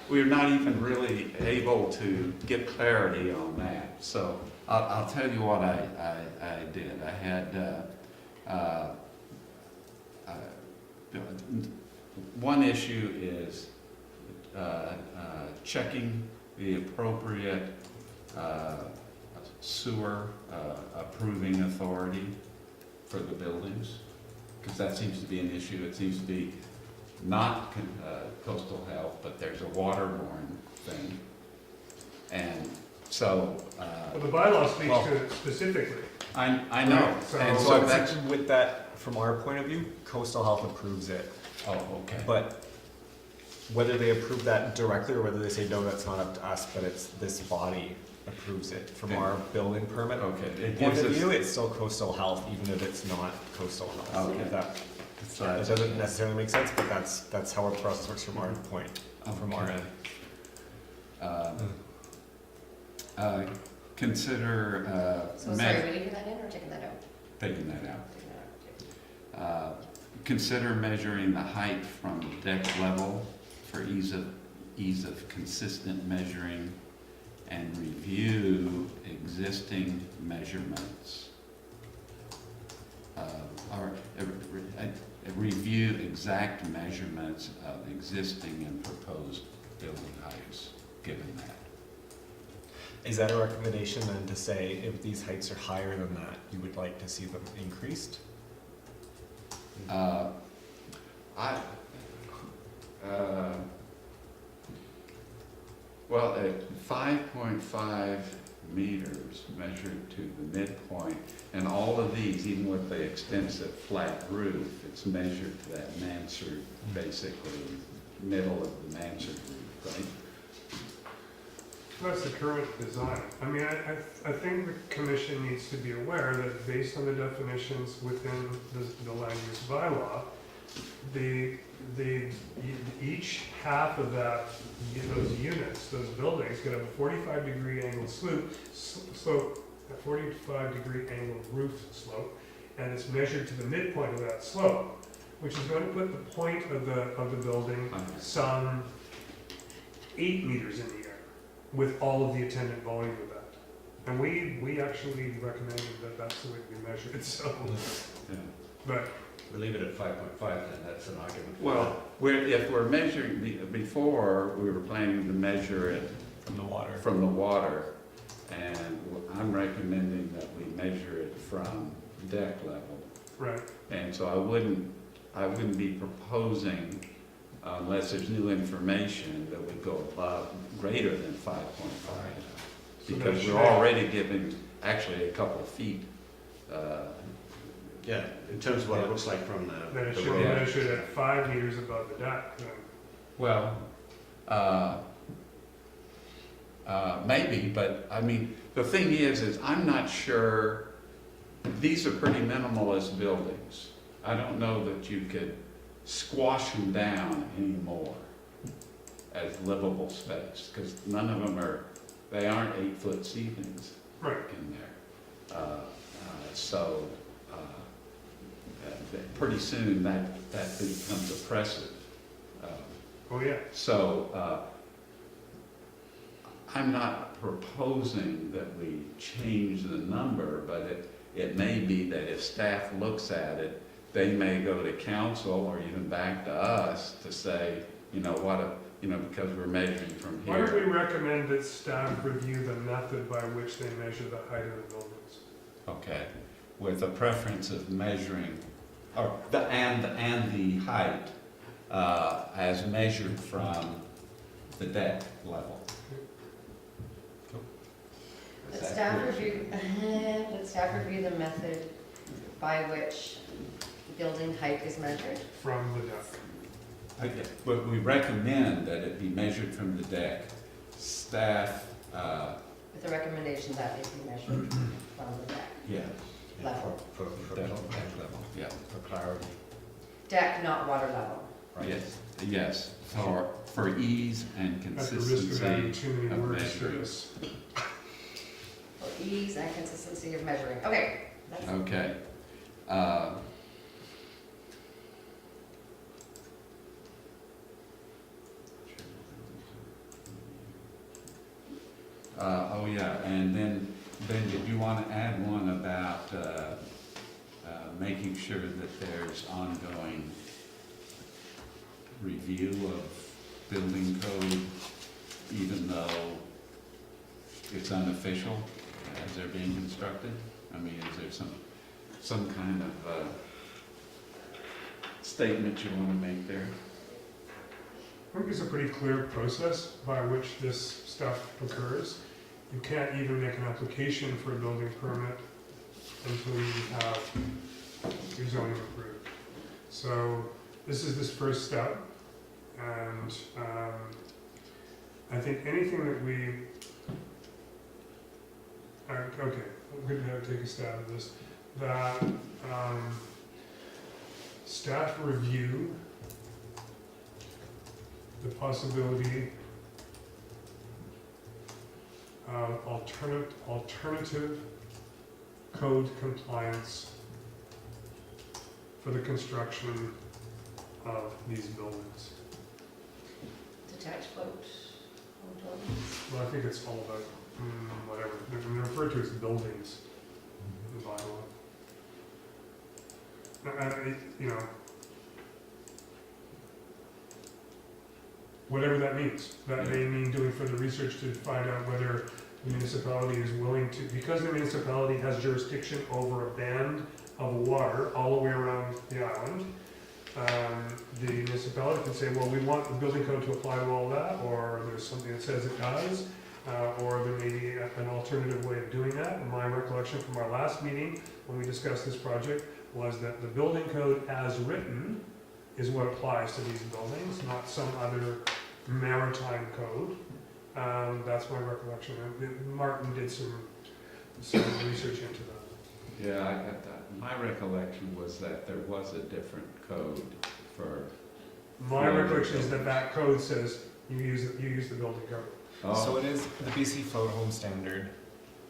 we're not even really able to get clarity on that. So I'll tell you what I did. I had, one issue is checking the appropriate sewer approving authority for the buildings, because that seems to be an issue. It seems to be not coastal health, but there's a waterborne thing. And so, Well, the bylaw speaks Well- to it specifically. I know, Right, so- and And so so that's, with that, from our point of view, coastal health approves it, oh, okay. but whether they approve that directly or whether they say, no, that's not up to us, but it's this body approves it from Okay. our building permit. Okay, it Point gives of us, view, it's still coastal health, even if it's not coastal health. Okay. That, so it that's- doesn't necessarily make sense, but that's how our process works from our point, from our Okay. end. Consider, So sorry, we leaving that in or taking that out? taking that out. Taking that out. Consider measuring the height from deck level for ease of consistent measuring, and review existing measurements. Or review exact measurements of existing and proposed building heights, given that. Is that a recommendation then to say if these heights are higher than that, you would like to see them increased? Well, at 5.5 meters measured to the midpoint, and all of these, even with the extensive flat roof, it's measured to that mansard, basically, middle of the mansard roof, right? That's the current design. I mean, I think the commission needs to be aware that based on the definitions within the land use bylaw, each half of those units, those buildings, could have a 45-degree angled slope, a 45-degree angled roof slope, and it's measured to the midpoint of that slope, which is going to put the point of the building some 8 meters in the air, with all of the attendant volume of that. And we actually recommended that that's the way we measure it, so, Yeah. but, We leave it at 5.5, then that's an argument. for Well, if we're measuring, before, we were planning to measure it From the water. from the water, and I'm recommending that we measure it from deck level. right. And so I wouldn't be proposing, unless there's new information, that we go above, greater than 5.5. So Because that should- we're already giving, actually, a couple of feet, Yeah, in terms of what it looks like from Then it the should be road. measured at 5 meters above the deck, then. well, Maybe, but I mean, the thing is I'm not sure, these are pretty minimalist buildings. I don't know that you could squash them down anymore as livable space, because none of them they aren't 8-foot ceilings Right. in there. So, pretty soon that becomes oppressive. Oh, yeah. So, I'm not proposing that we change the number, but it may be that if staff looks at it, they may go to council or even back to us to say, because we're measuring from Why don't we here. recommend that staff review the method by which they measure the height of the buildings? Okay, with a preference of measuring, or the height as measured from the deck level. Is Let that staff clear? review, let staff review the method by which building height is measured. From the deck. Okay, but we recommend that it be measured from the deck. Staff, With a recommendation that it be measured from the deck yeah, level. For Deck level, yeah, for clarity. Deck, not water level. yes, for ease and At the risk of adding consistency too many of words to measuring. this. For ease and consistency of measuring. Okay, that's, Okay. Oh, yeah, and then did you want to add one about making sure that there's ongoing review of building code, even though it's unofficial as they're being constructed? I mean, is there some kind of statement you want to make there? I think it's a pretty clear process by which this stuff occurs. You can't even make an application for a building permit until you have your zoning approved. So this is this first step, and I think anything that we, okay, I'm going to take a stab at this, that staff review the possibility of alternative code compliance for the construction of these buildings. detached float. Well, I think it's all about, whatever, they're referred to as buildings in the bylaw. Whatever that means. That may mean doing further research to find out whether the municipality is willing to, because the municipality has jurisdiction over a band of water all the way around the island, the municipality can say, well, we want the building code to apply to all that, or there's something that says it does, or there may be an alternative way of doing that. And my recollection from our last meeting, when we discussed this project, was that the building code as written is what applies to these buildings, not some other maritime code. That's my recollection. Martin did some research into that. Yeah, I got that. My recollection was that there was a different code for. My recollection is that that code says you use the building code. So it is the BC Float Home Standard,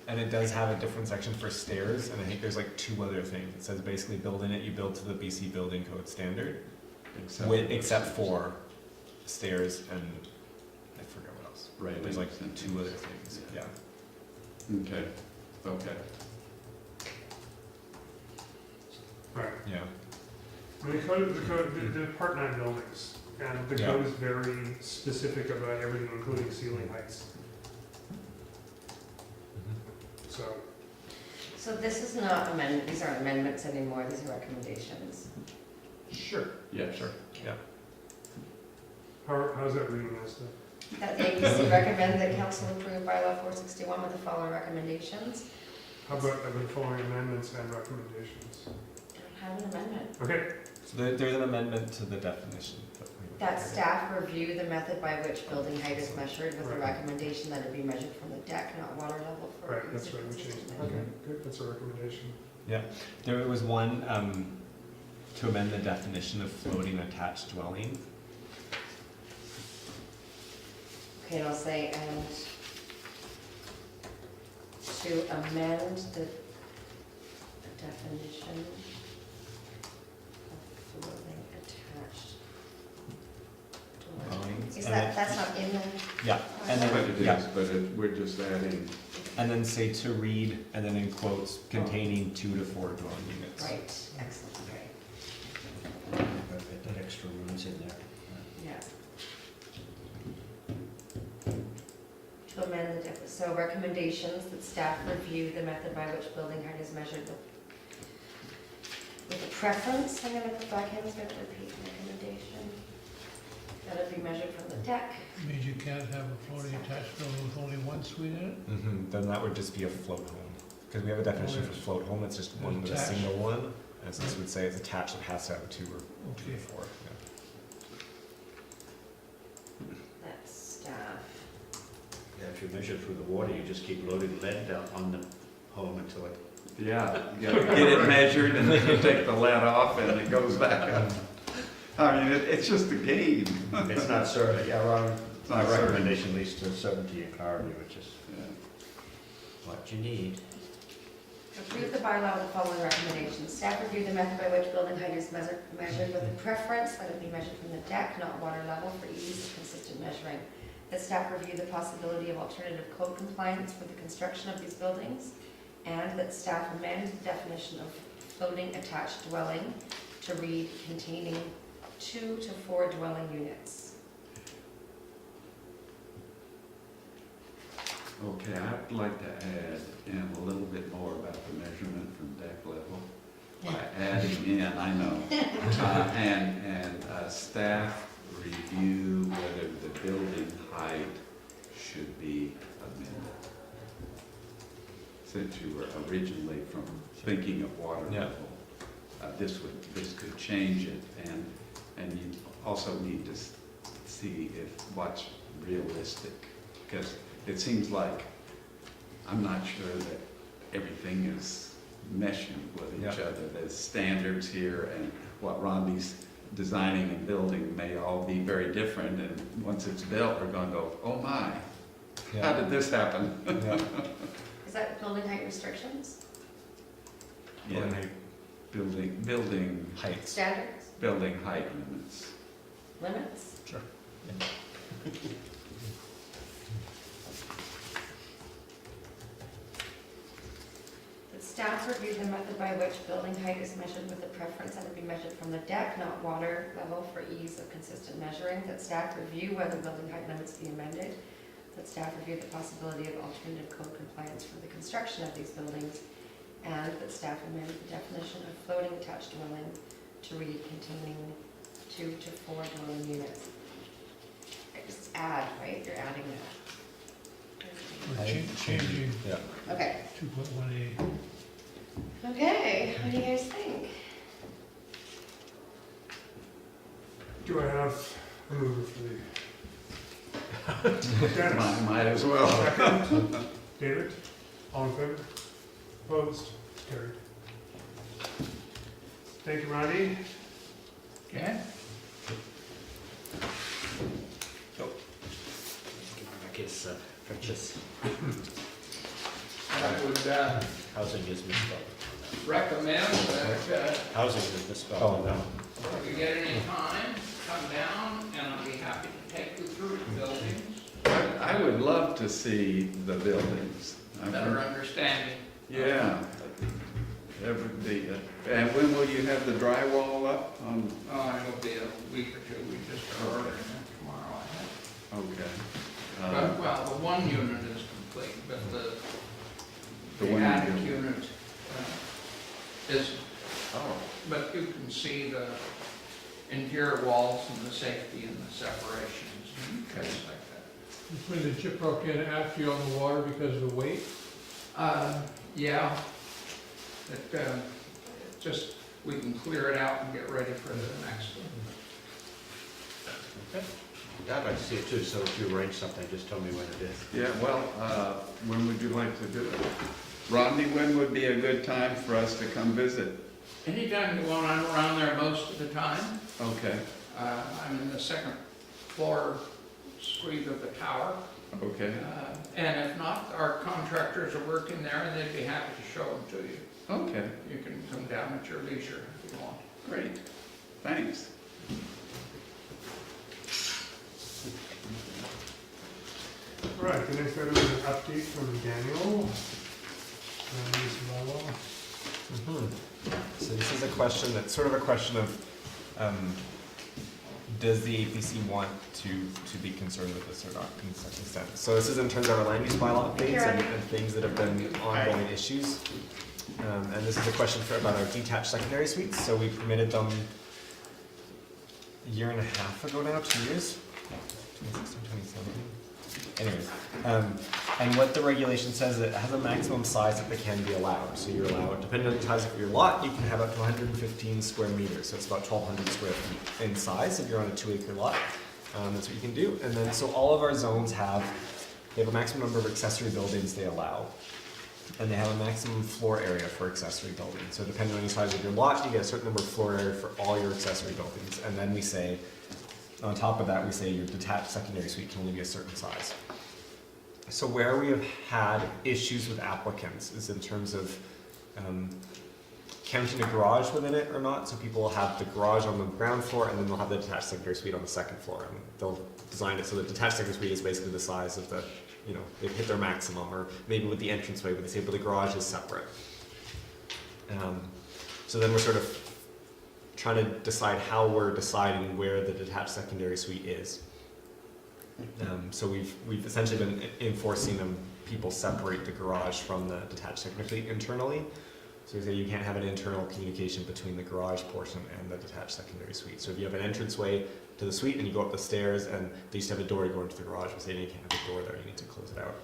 and it does have a different section for stairs, and I think there's like 2 other things. It says basically build in it, you build to the BC Building Code standard, except for stairs and I forget what else. Railings. There's like and 2 other things, yeah. Okay, okay. Right. Yeah. I mean, the Part 9 buildings, and the Yeah. code is very specific about everything, including ceiling heights. So, So this is not amendment, these aren't amendments anymore, these are recommendations. sure. Yeah, sure. Yeah. How's that reading this stuff? That the ABC recommend that council approve bylaw 461 with the following recommendations. How about the following amendments and recommendations? I don't have an amendment. Okay, So there's an amendment to the definition that we would That staff review the method by which building height is measured with the Right. recommendation that it be measured from the deck, not water level for. Right, that's ease of right, we changed consistent that. Okay, measurement. good, that's a recommendation. Yeah, there was one, to amend the definition of floating attached dwelling. Okay, and I'll say, and to amend the definition of floating attached dwelling. Dwellings, Is and that, it- that's not in the, Yeah, and But then, it yeah, is, but we're just adding, and then say to read, and then in quotes, containing 2 to 4 dwelling units. right, excellent, okay, Get that extra rooms in there. yeah. To amend the, so recommendations that staff review the method by which building height is measured with a preference, I'm gonna put back in, so I have to repeat recommendation. That it be measured from the deck. Means you can't have a floating attached building with only one suite in it? Then that would just be a float home, because we have a definition for float home, it's just one with a Attached. single one, as this would say, it's attached, it has to have 2 or 2 Okay. or 4, yeah. That's staff. Yeah, if you measure through the water, you just keep loading lead down on the home until it, get it measured and then you take the lead off and it goes back up. I mean, it's just a game. it's not certain, yeah, well, It's my not certain. recommendation leads to 70 a car, which is Yeah. what you need. Approve the bylaw with the following recommendations. Staff review the method by which building height is measured with a preference that it be measured from the deck, not water level, for ease of consistent measuring. That staff review the possibility of alternative code compliance for the construction of these buildings. And that staff amend the definition of floating attached dwelling to read containing 2 to 4 dwelling units. Okay, I'd like to add in a little bit more about the measurement from deck level. By adding in, I know, and staff review whether the building height should be amended. Since you were originally from thinking of water Yeah. level, this could change it, and you also need to see what's realistic, because it seems like, I'm not sure that everything is meshing with each Yeah. other. There's standards here, and what Rondi's designing and building may all be very different, and once it's built, we're gonna go, oh my, how Yeah. did this happen? Yeah. Is that building height restrictions? Yeah, building Heights. Standards? building height limits. Limits? Sure. That staff review the method by which building height is measured with the preference that it be measured from the deck, not water level, for ease of consistent measuring. That staff review whether building height limits be amended. That staff review the possibility of alternative code compliance for the construction of these buildings. And that staff amend the definition of floating attached dwelling to read containing 2 to 4 dwelling units. It's add, right? You're adding that. We're changing Yeah. Okay. 2.18. Okay, what do you guys think? Do I have a mover for the? Dennis? Might as well. Second. David? All in favor? Opposed? Carried. Thank you, Roddy. Okay? Back his purchase. I would Housing is misspelled. recommend that Housing is misspelled. Oh, no. if you get any time, come down and I'll be happy to take you through the buildings. I would love to see the buildings. Better understanding. Yeah. That would be, and when will you have the drywall up? It'll be a week or two, we just are ordering it tomorrow, I think. Okay. But, well, the one unit is complete, but The the one attic unit. unit is, Oh, but you can see the interior walls and the safety and the separations and things like that. You put the chip rock in after you're on the water because of the weight? Yeah, it, just, we can clear it out and get ready for the next one. Yeah, I'd like to see it too, so if you arrange something, just tell me when it is. Yeah, well, when would you like to do it? Rodney, when would be a good time for us to come visit? Anytime you want, I'm around there most of the time. Okay, I'm in the second floor suite of the tower. okay, And if not, our contractors are working there and they'd be happy to show them to you. okay, You can come down at your leisure if you want. great, thanks. All right, the next item is an update from Daniel. Use bylaw. So this is a question that's sort of a question of, does the APC want to be concerned with this or not in some extent? So this is in terms of our land use bylaw updates and things that have been ongoing issues. And this is a question about our detached secondary suites. So we permitted them a year and a half ago now, 2 years? 2016, 2017? Anyways, and what the regulation says, it has a maximum size that they can be allowed. So you're allowed, depending on the size of your lot, you can have up to 115 square meters. So it's about 1,200 square feet in size if you're on a 2-acre lot. That's what you can do. And then, so all of our zones they have a maximum number of accessory buildings they allow. And they have a maximum floor area for accessory buildings. So depending on the size of your lot, you get a certain number of floor area for all your accessory buildings. And then we say, on top of that, we say your detached secondary suite can only be a certain size. So where we have had issues with applicants is in terms of counting a garage within it or not. So people will have the garage on the ground floor and then they'll have the detached secondary suite on the second floor. And they'll design it so the detached secondary suite is basically the size of the, they've hit their maximum, or maybe with the entranceway, but they say, but the garage is separate. So then we're sort of trying to decide how we're deciding where the detached secondary suite is. So we've essentially been enforcing people separate the garage from the detached secondary suite internally. So we say you can't have an internal communication between the garage portion and the detached secondary suite. So if you have an entranceway to the suite and you go up the stairs and they used to have a door to go into the garage, we say you can't have a door there, you need to close it out.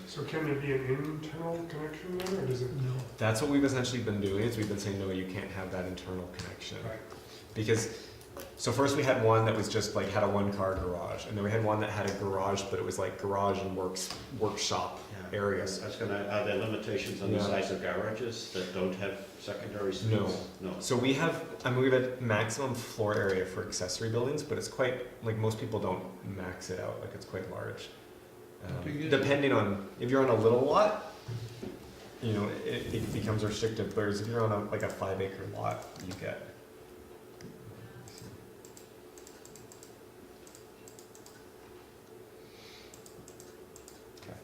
So can there be an internal connection there, or does it? No. That's what we've essentially been doing, is we've been saying, no, you can't have that internal connection. Right. Because, so first we had one that was just like, had a 1-car garage, and then we had one that had a garage, but it was like garage and workshop areas. I was gonna, are there limitations on the size of garages that don't have secondary suites? No. No. So we have a maximum floor area for accessory buildings, but it's quite, like most people don't max it out, like it's quite large. Depending on, if you're on a little lot, it becomes restrictive, whereas if you're on a 5-acre lot, you get. Okay.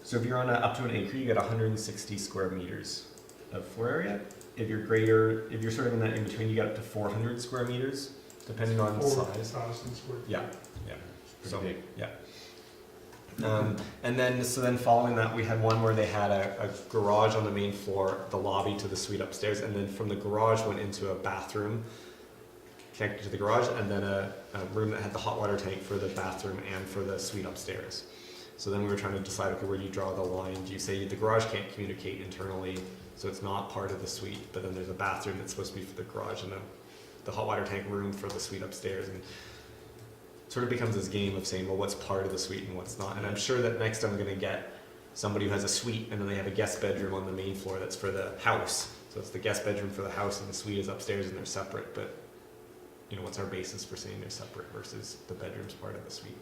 So if you're on up to an acre, you get 160 square meters of floor area. If you're sort of in that in between, you get up to 400 square meters, depending on the size. 4,000 square feet. Yeah. So, big. yeah. And then following that, we had one where they had a garage on the main floor, the lobby to the suite upstairs, and then from the garage went into a bathroom connected to the garage, and then a room that had the hot water tank for the bathroom and for the suite upstairs. So then we were trying to decide, okay, where do you draw the line? Do you say the garage can't communicate internally, so it's not part of the suite, but then there's a bathroom that's supposed to be for the garage and the hot water tank room for the suite upstairs, and sort of becomes this game of saying, well, what's part of the suite and what's not. And I'm sure that next I'm going to get somebody who has a suite and then they have a guest bedroom on the main floor that's for the house. So it's the guest bedroom for the house and the suite is upstairs and they're separate. But, what's our basis for saying they're separate versus the bedroom's part of the suite?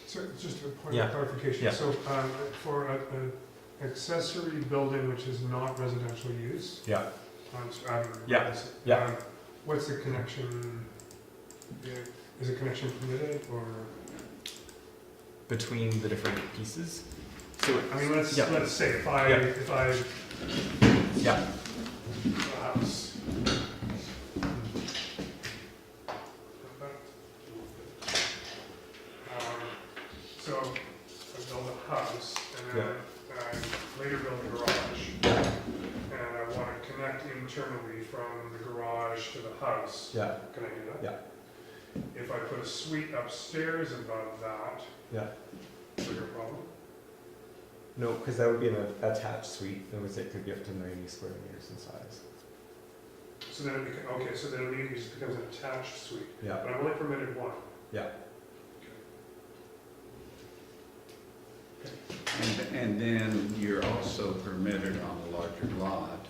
So just a point Yeah. of clarification. Yeah. So for an accessory building which is not residential use, Yeah. yeah. Yeah. What's the connection? Is a connection permitted, or? Between the different pieces? So, I mean, let's say if I yeah. a house. So I build a house and then I later build a garage, and I want to connect internally from the garage to the house. Yeah. Can I do that? Yeah. If I put a suite upstairs above that, Yeah. is there a problem? No, because that would be an attached suite. In which it could be up to 90 square meters in size. So then it becomes, okay, so then it immediately just becomes an attached suite, Yeah, but I'm only permitted one. yeah. And then you're also permitted on the larger lot,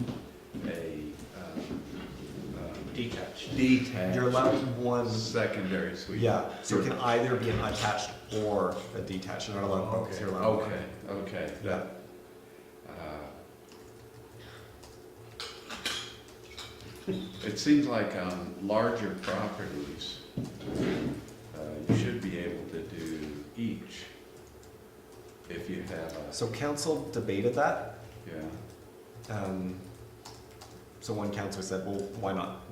a Detached. detached. You're allowed one, Secondary suite. yeah, so it can either be an attached or a detached, you're not allowed both, Okay, you're allowed one. okay, okay. Yeah. It seems like on larger properties, you should be able to do each if you have a, So council debated that. yeah. So one councillor said, well, why not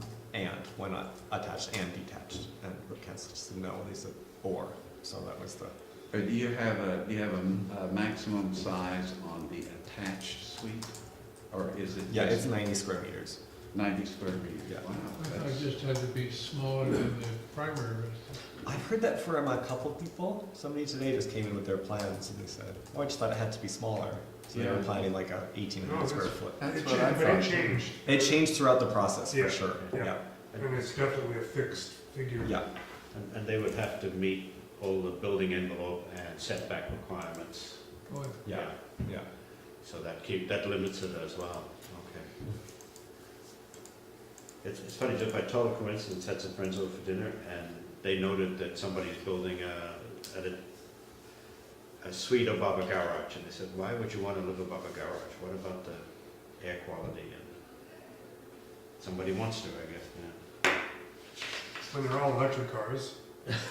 attached and detached? And the council just said no, they said or, so that was the, But do you have a maximum size on the attached suite? Or is it yeah, it's just 90 square meters. 90 square meters? Yeah. Wow, I thought that's, it just had to be smaller than the primary residence. I've heard that from a couple people. Somebody today just came in with their plans and they said, oh, I just thought it had to be smaller. So they were Yeah. planning like a 1,800 square foot. that's It what I changed, but it thought. changed, It changed throughout the process, Yeah, for sure. yeah. Yeah, and it's definitely a fixed figure. yeah, And they would have to meet all the building envelope and setback requirements. Go ahead. yeah, yeah. So that limits it as well, okay. It's funny, just by total coincidence, had some friends over for dinner, and they noted that somebody's building a suite above a garage, and they said, why would you want to live above a garage? What about the air quality? And somebody wants to, I guess, yeah. When they're all electric cars.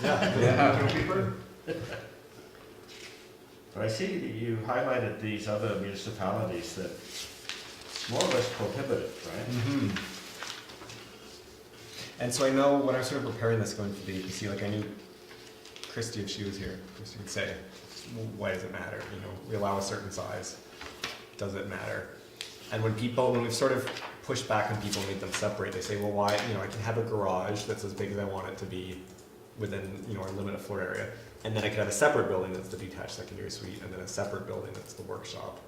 Yeah. Don't be burnt. But I see that you highlighted these other municipalities that it's more or less prohibited, right? Mm-hmm. And so I know when I was sort of preparing this going for the APC, like I knew Christy, if she was here, Christy would say, well, why does it matter? You know, we allow a certain size. Does it matter? And when we've sort of pushed back on people and made them separate, they say, well, why, you know, I can have a garage that's as big as I want it to be within, you know, our limited floor area. And then I could have a separate building that's the detached secondary suite, and then a separate building that's the workshop.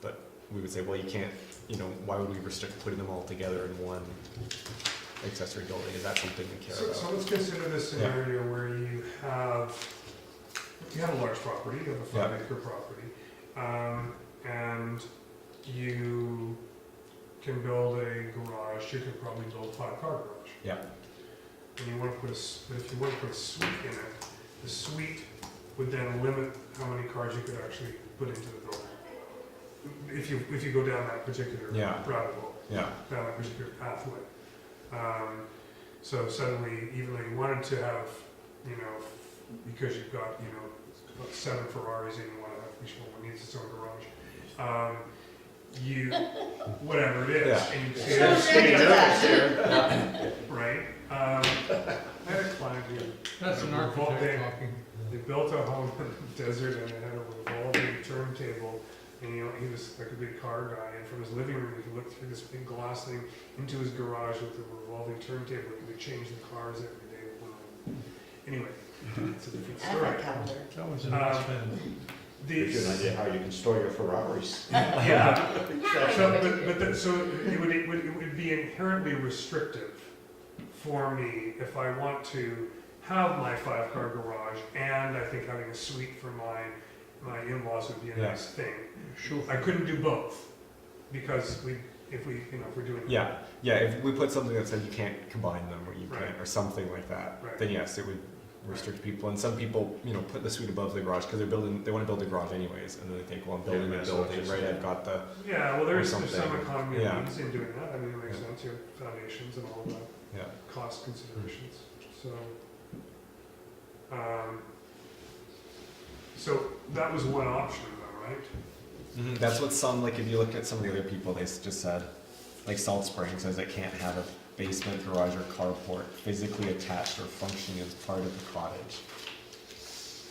But we would say, well, you can't, you know, why would we restrict putting them all together in one accessory building? Is that something we care So about? let's consider this scenario where you have a large property, you have a 5-acre property, and you can build a garage, you could probably build a 5-car garage. Yeah. And you want to but if you want to put a suite in it, the suite would then limit how many cars you could actually put into the building. If you go down that particular Yeah. rabbit hole, Yeah. down that particular pathway. So suddenly, even though you wanted to have, you know, because you've got, you know, about 7 Ferraris and you want to have each one needs its own garage, you, whatever it is, Yeah. and you So say, regular. right? I had a client who That's an architect talking. they built a home in the desert and it had a revolving turntable. And you know, he was like a big car guy, and from his living room, he looked through this big glass thing into his garage with a revolving turntable. He could change the cars every day. Anyway, it's a different story. Advent calendar. That was an expense. Gives you an These, idea how you can store your Ferraris. yeah. I So, know what you but so it would be inherently restrictive for me if I want to have my 5-car garage, and I think having a suite for my in-laws would be a Yeah. nice thing. Sure. I couldn't do both, because if we're doing. Yeah. Yeah. If we put something that said you can't combine them or you Right. can't, or something like that, Right. then yes, it would restrict people. And some people, you know, put the suite above the garage because they want to build a garage anyways. And then they think, well, I'm building Yeah, a so building, just- right? I've got the, Yeah, well, there's some something. economy of Yeah. means in doing that, I mean, it makes Yeah. sense, you have foundations and all of that, yeah. cost considerations, so. So that was one option though, right? Mhm. That's what some, like if you look at some of the other people, they just said, like Salt Spring says it can't have a basement, garage, or carport physically attached or functioning as part of the cottage.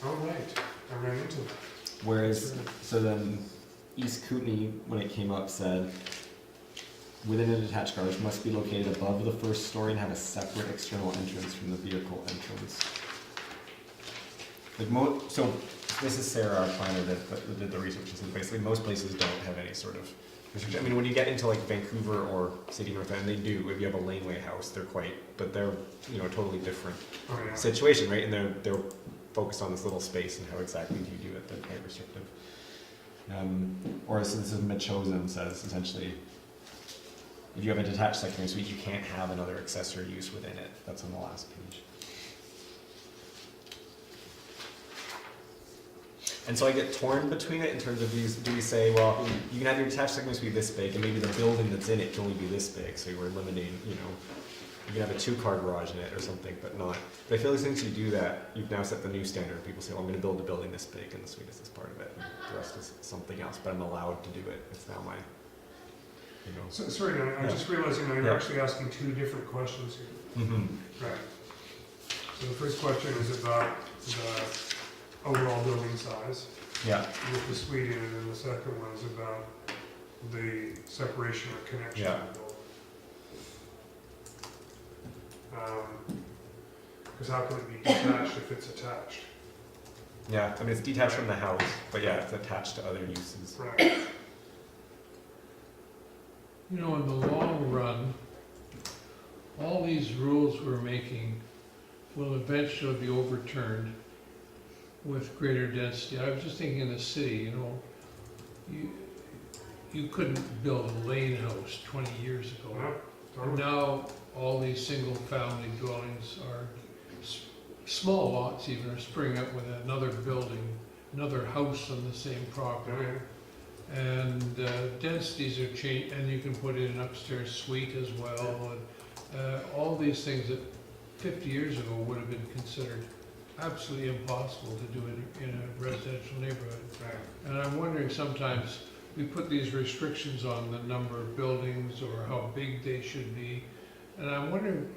Oh, right, I ran into that. Whereas, so then East Kootenai, when it came up, said, within a detached garage must be located above the first story and have a separate external entrance from the vehicle entrance. Like so this is Sarah, our planner, that did the research, and said basically most places don't have any sort of restriction. I mean, when you get into like Vancouver or City North End, they do. If you have a laneway house, they're but they're, you know, a totally different Oh, yeah. situation, right? And they're focused on this little space and how exactly do you do it. They're quite restrictive. Or as this is Metchosin says, essentially, if you have a detached secondary suite, you can't have another accessory use within it. That's on the last page. And so I get torn between it in terms of these. Do we say, well, you can have your detached secondary suite this big, and maybe the building that's in it can only be this big, so we're limiting, you know, you can have a 2-car garage in it or something, but not. But I feel like since you do that, you've now set the new standard. People say, well, I'm going to build a building this big, and the suite is this part of it, and the rest is something else, but I'm allowed to do it. It's now my, you know. So, sorry, Dan, I'm Yeah. just realizing now you're Yeah. actually asking two different questions here. Mm-hmm. Right. So the first question is about the overall building size Yeah. with the suite in it, and the second one is about the separation or connection Yeah. of the building. Because how can it be detached if it's attached? Yeah. I mean, it's detached from the house, but yeah, it's attached to other uses. Right. You know, in the long run, all these rules we're making will eventually be overturned with greater density. I was just thinking in the city, you know, you couldn't build a lane house 20 years ago. Yeah, And totally. now, all these single-family dwellings are, small lots even, are springing up with another building, another house on the same property. Okay. And densities are changed, and you can put in an upstairs suite as well, and all these things that 50 years ago would have been considered absolutely impossible to do in a residential neighborhood. Right. And I'm wondering, sometimes we put these restrictions on the number of buildings or how big they should be, and I'm wondering,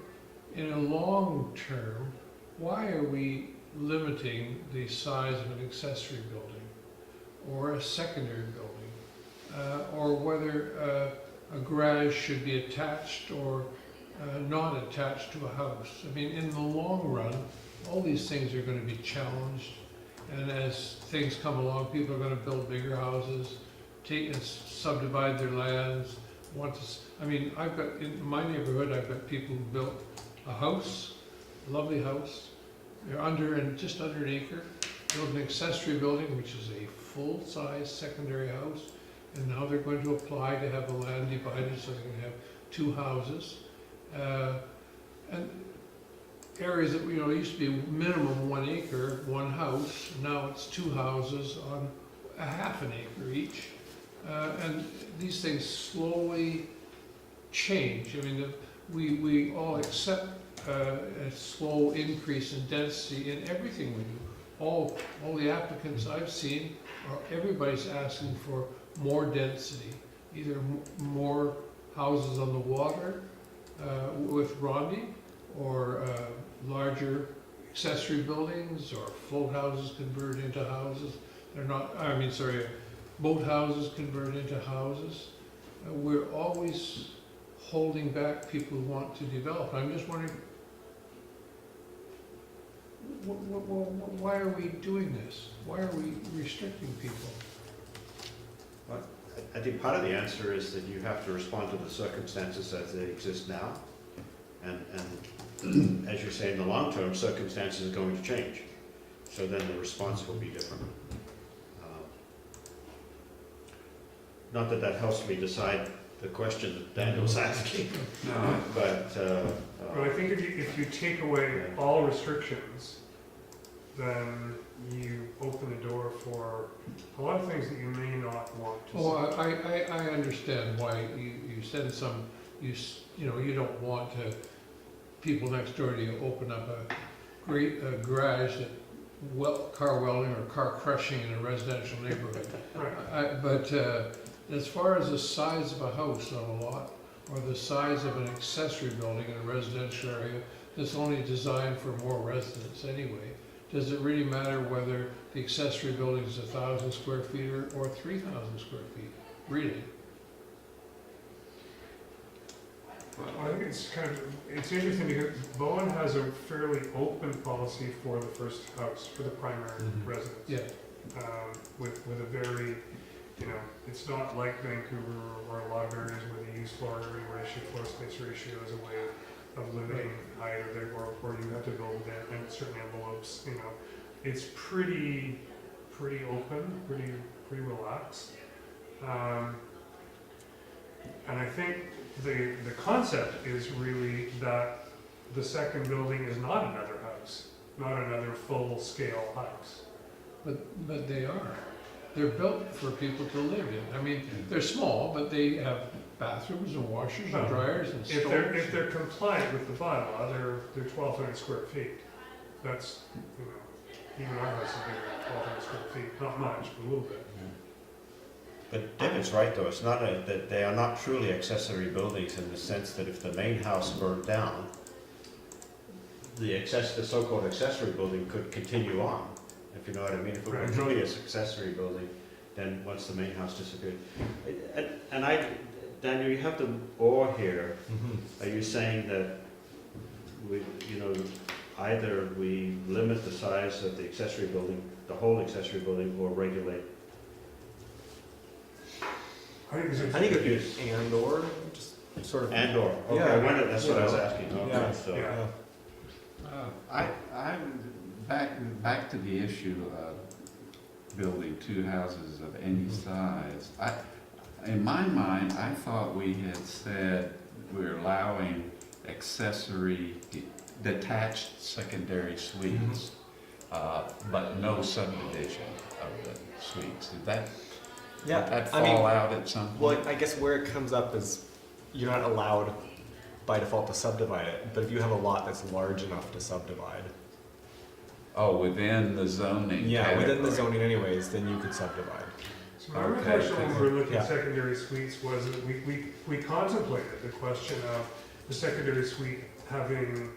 in a long term, why are we limiting the size of an accessory building or a secondary building, or whether a garage should be attached or not attached to a house? I mean, in the long run, all these things are going to be challenged, and as things come along, people are going to build bigger houses, take and subdivide their lands. I mean, I've got, in my neighborhood, I've got people who built a house, a lovely house. They're just under an acre, built an accessory building, which is a full-size secondary house, and now they're going to apply to have the land divided so they can have 2 houses. And areas that, you know, used to be minimum 1 acre, 1 house, now it's 2 houses on a half an acre each. And these things slowly change. I mean, we all accept a slow increase in density in everything we do. All the applicants I've seen, everybody's asking for more density, either more houses on the water with Rondi, or larger accessory buildings, or float houses converted into houses. Boat houses converted into houses. We're always holding back people who want to develop. I'm just wondering, why are we doing this? Why are we restricting people? I think part of the answer is that you have to respond to the circumstances as they exist now. And as you say, in the long term, circumstances are going to change. So then the response will be different. Not that that helps me decide the question that Daniel's asking, No, but, Well, I think if you take away all restrictions, then you open the door for a lot of things that you may not want to see. Oh, I understand why you said you don't want people next door to you open up a garage that car welding or car crushing in a residential neighborhood. Right. But as far as the size of a house on a lot, or the size of an accessory building in a residential area that's only designed for more residents anyway, does it really matter whether the accessory building is 1,000 square feet or 3,000 square feet? Really? Well, I think it's interesting because Bowen has a fairly open policy for the first house, for the primary residence. Yeah. With a very you know, it's not like Vancouver or a lot of areas where they use floor area ratio, floor space ratio as a way of limiting height, or you have to build in certain envelopes, you know. It's pretty open, pretty relaxed. And I think the concept is really that the second building is not another house, not another full-scale house. But they are. They're built for people to live in. I mean, they're small, but they have bathrooms and washers and dryers and If stoves. they're compliant with the bylaw, they're 1,200 square feet. That's, you know, even our house is bigger than 1,200 square feet, not much, but a little bit. But David's right, though, it's not that they are not truly accessory buildings in the sense that if the main house burned down, the so-called accessory building could continue on, if you know what I mean. If it were Right. truly an accessory building, then once the main house disappeared. Daniel, you have the or here. Are you saying that we, you know, either we limit the size of the accessory building, the whole accessory building, or regulate? I think I think it would be and/or, just sort of. And/or, okay, Yeah. that's what I was asking, okay, Yeah. so. Yeah. I'm back to the issue of building two houses of any size. In my mind, I thought we had said we're allowing accessory detached secondary suites, but no subdivision of the suites. Did that I mean, fall out at some point? well, I guess where it comes up is you're not allowed by default to subdivide it, but if you have a lot that's large enough to subdivide, Oh, within the zoning yeah, within the category. zoning anyways, then you could subdivide. So my Okay, recollection when we were looking yeah. at secondary suites was that we contemplated the question of the secondary suite having,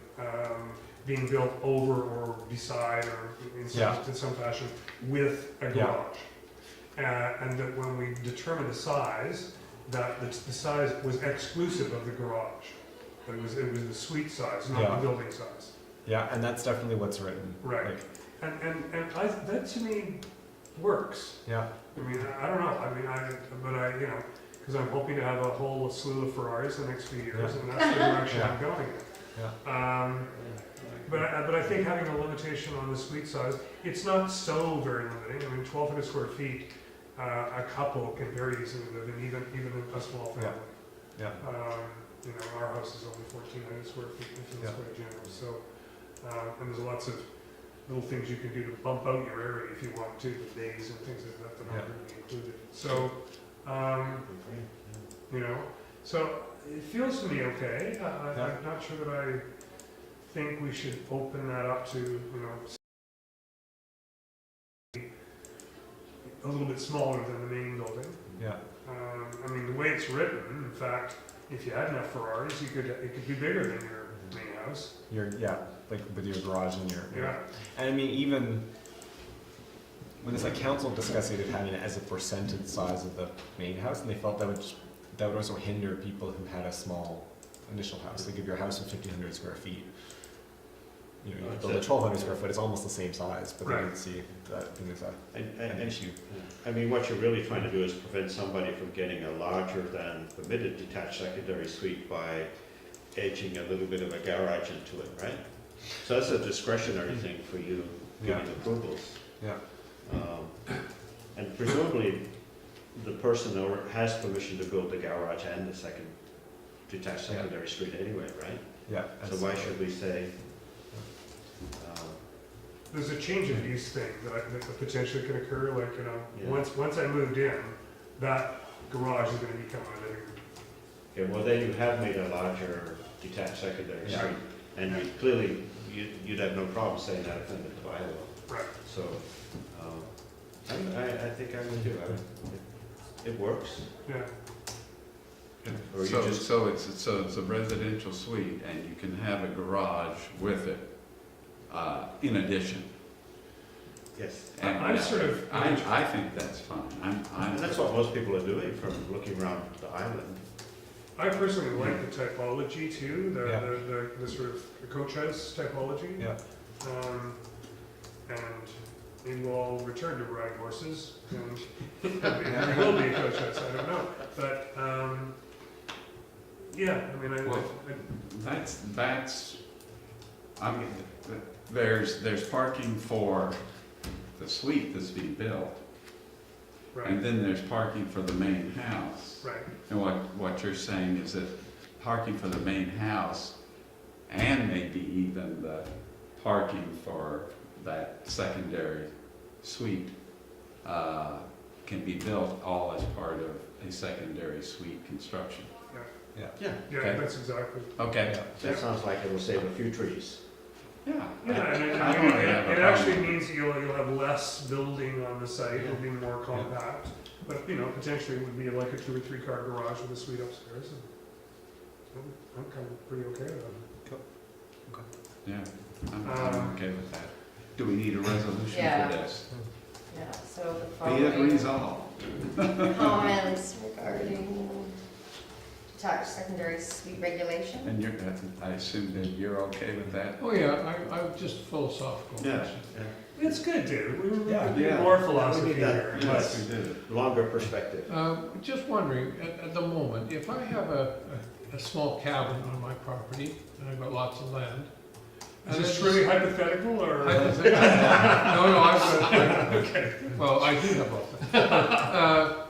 being built over or beside or in some fashion with a Yeah. garage. And that when we determined the size, that the size was exclusive of the garage. It was the suite size, not Yeah. the building size. Yeah, and that's definitely what's written. Right. Like, That to me works. yeah, I mean, I don't know, you know, because I'm hoping to have a whole slew of Ferraris the next few years, Yeah. and that's the direction Yeah. I'm going in. yeah, But I think having a limitation on the suite size, it's not so very limiting. I mean, 1,200 square feet, a couple can very easily live in, even a small family. yeah. You know, our house is only 1,400 square feet, which is Yeah. quite generous. So, and there's lots of little things you can do to bump out your area if you want to, the bays and things like that that aren't really included. So, you know, so it feels to me okay. I'm not sure that I think we should open that up to, you know, a little bit smaller than the main building. Yeah, I mean, the way it's written, in fact, if you had enough Ferraris, it could be bigger than your main house. like with your garage and your. Yeah. And I mean, even when it's like council discussed it, having it as a percentage size of the main house, and they felt that would also hinder people who had a small initial house. Like if your house was 1,500 square feet, you know, you build a 1,200 square foot, it's almost the same size, but Right. they would see that being an issue. I mean, what you're really trying to do is prevent somebody from getting a larger than permitted detached secondary suite by edging a little bit of a garage into it, right? So that's a discretionary thing for you giving Yeah. approvals. Yeah. And presumably, the person has permission to build the garage and the second detached secondary suite anyway, right? Yeah. So why should we say? There's a change of use thing that potentially can occur, like, you know, Yeah. once I moved in, that garage is gonna become my living room. Okay, well, then you have made a larger detached secondary Yeah. suite, and clearly, you'd have no problem saying that offended the bylaw. Right. So, I think I would do, it works. Yeah. Or you So just, it's a residential suite, and you can have a garage with it, in addition. yes. And I'm sort of- I think that's fine. And that's what most people are doing from looking around the island. I personally like the typology too, Yeah. the sort of the coach house typology. Yeah. And, maybe we'll return to ride horses, and there will be coach huts, I don't know. But, yeah, I mean, Well, that's, I mean, there's parking for the suite that's being built, right, and then there's parking for the main house. right. And what you're saying is that parking for the main house and maybe even the parking for that secondary suite can be built all as part of a secondary suite construction. Yeah, Yeah, Okay. that's exactly. Okay. that sounds like it'll save a few trees. Yeah. Yeah, and I don't have a it problem actually with means you'll have less building on the site, it'll be more compact. But, you know, potentially it would be like a 2 or 3 car garage with a suite upstairs. And I'm kind of pretty okay with that. Yeah, I'm okay with that. Do we need a resolution Yeah. for this? Yeah, so the Be it following resolved. comments regarding detached secondary suite regulation. And you're, I assume that you're okay with that? Oh, yeah, I'm just philosophical. Yeah. It's good, dude, we Yeah. need Yeah. more philosophy We need that. here. Yes, we do. Longer perspective. Just wondering, at the moment, if I have a small cabin on my property, and I've got lots of land. Is and this I really just- hypothetical, or? No, well, I do have both.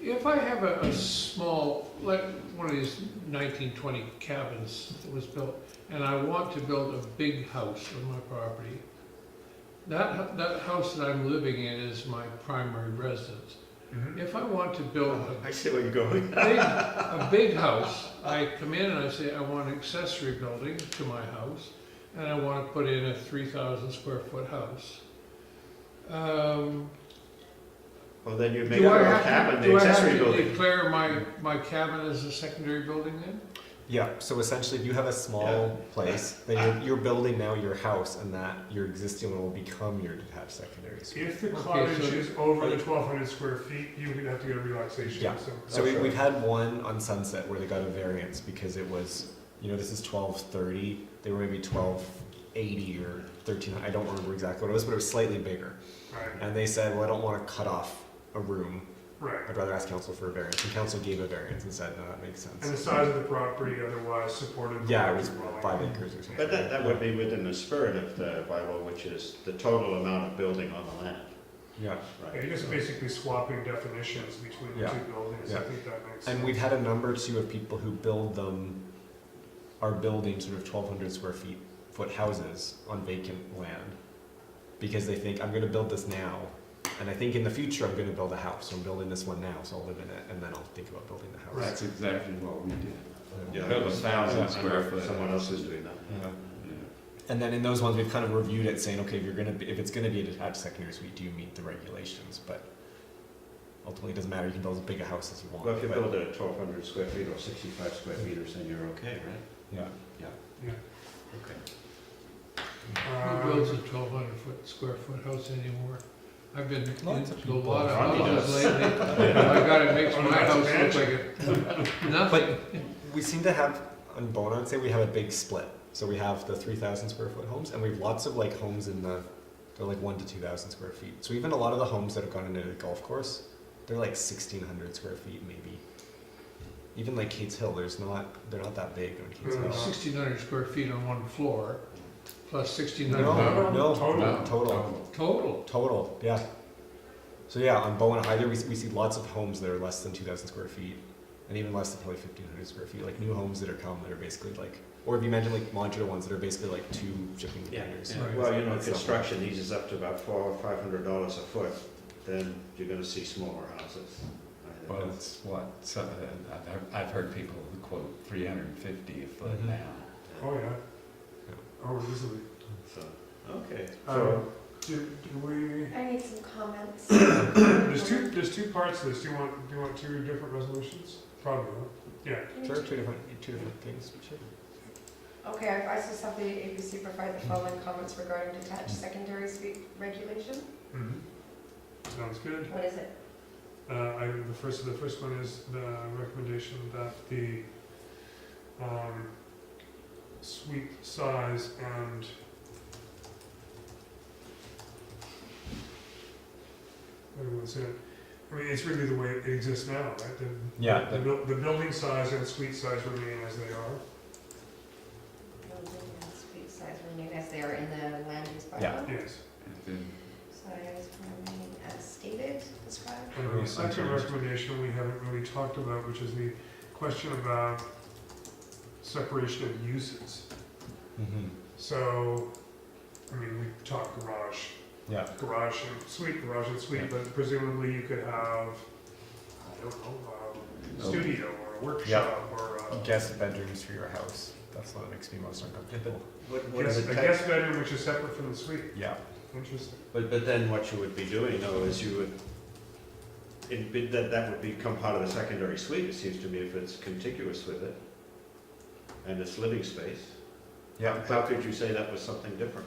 If I have a small, like one of these 1920 cabins that was built, and I want to build a big house on my property, that house that I'm living in is my primary residence. Mhm. If I want to build I see where you're going. a big house, I come in and I say, I want an accessory building to my house, and I want to put in a 3,000 square foot house. Well, then you make Do it I a have cabin, to, the do I have accessory to building. declare my cabin as a secondary building then? Yeah, so essentially, if you have a small place, then you're building now your house, and that your existing one will become your detached secondary suite. If the Okay, cottage so- is over the 1,200 square feet, you would have to get a relaxation, Yeah. so. So we've had one on Sunset where they got a variance because it was, you know, this is 1230. They were maybe 1280 or 1300. I don't remember exactly what it was, but it was slightly bigger. Right, And they said, well, I don't want to cut off a room. right. I'd rather ask council for a variance. And council gave a variance and said, no, that makes And the sense. size of the property otherwise supported. the Yeah, it was dwelling. 5 acres or something. But that would be within the spirit of the bylaw, which is the total amount of building on the land. Yeah. Yeah, you're just basically swapping definitions between the Yeah. two buildings, I Yeah. think that makes sense. And we've had a number too of people who build them, are building sort of 1,200 square foot houses on vacant land because they think, I'm going to build this now, and I think in the future I'm going to build a house. So I'm building this one now, so I'll live in it, and then I'll think about building the house. That's exactly what we did. Yeah. Build 1,000 I know square foot. Someone else is doing that. Yeah. Yeah. And then in those ones, we've kind of reviewed it, saying, okay, if it's going to be a detached secondary suite, do you meet the regulations? But ultimately, it doesn't matter. You can build as big a house as you want. Well, if you but- build it at 1,200 square feet or 65 square meters, then you're okay, right? yeah. Yeah. Okay. Who builds a 1,200 square foot house anymore? I've been Lots of into a people. lot of Ronnie houses does. lately. My God, it makes Oh, my that's a house look like a, nothing. We seem to have, on Bona, I'd say we have a big split. So we have the 3,000 square foot homes, and we have lots of like homes in they're like 1,000 to 2,000 square feet. So even a lot of the homes that have gone into the golf course, they're like 1,600 square feet maybe. Even like Kate's Hill, they're not that big on Kate's Hill. 1,600 square feet on one floor, plus 1,600 No, Total. total. Total, yeah. So yeah, on Bowen either we see lots of homes that are less than 2,000 square feet, and even less than probably 1,500 square feet, like new homes that are come that are basically like, or if you mention like modular ones that are basically like 2 shipping containers. Right. Well, you know, Stuff like construction eases up to about $400 or $500 a foot, then you're gonna see smaller houses. Well, it's what, so, I've heard people quote 350 a foot Mhm. now. Oh, yeah. Oh, easily. So, okay. Do we, I need some comments. there's two parts to this, do you want 2 different resolutions? Probably, yeah. Sure, two different things. Sure. Okay, I just have the ABC provide the following comments regarding detached secondary suite regulation. Mm-hmm. Sounds good. What is it? The first one is the recommendation that the suite size and everyone's in it. I mean, it's really the way it exists now, right? Yeah. The building size and suite size remain as they are. Building and suite size remain as they are in the land use bylaw. Yeah. Yes. And then Size remain as stated, described. And the second recommendation we haven't really talked about, which is the question about separation of uses. Mm-hmm. So, I mean, we talked garage Yeah. garage and suite, but presumably you could have, I don't know, a studio or a workshop or a Guest bedrooms for your house. That's what makes me most uncomfortable. What guest, is a the guest bedroom which is separate from the suite. Yeah. Interesting. But then what you would be doing though is you would, that would become part of the secondary suite, it seems to me, if it's contiguous with it. And it's living space. Yeah. How could you say that was something different,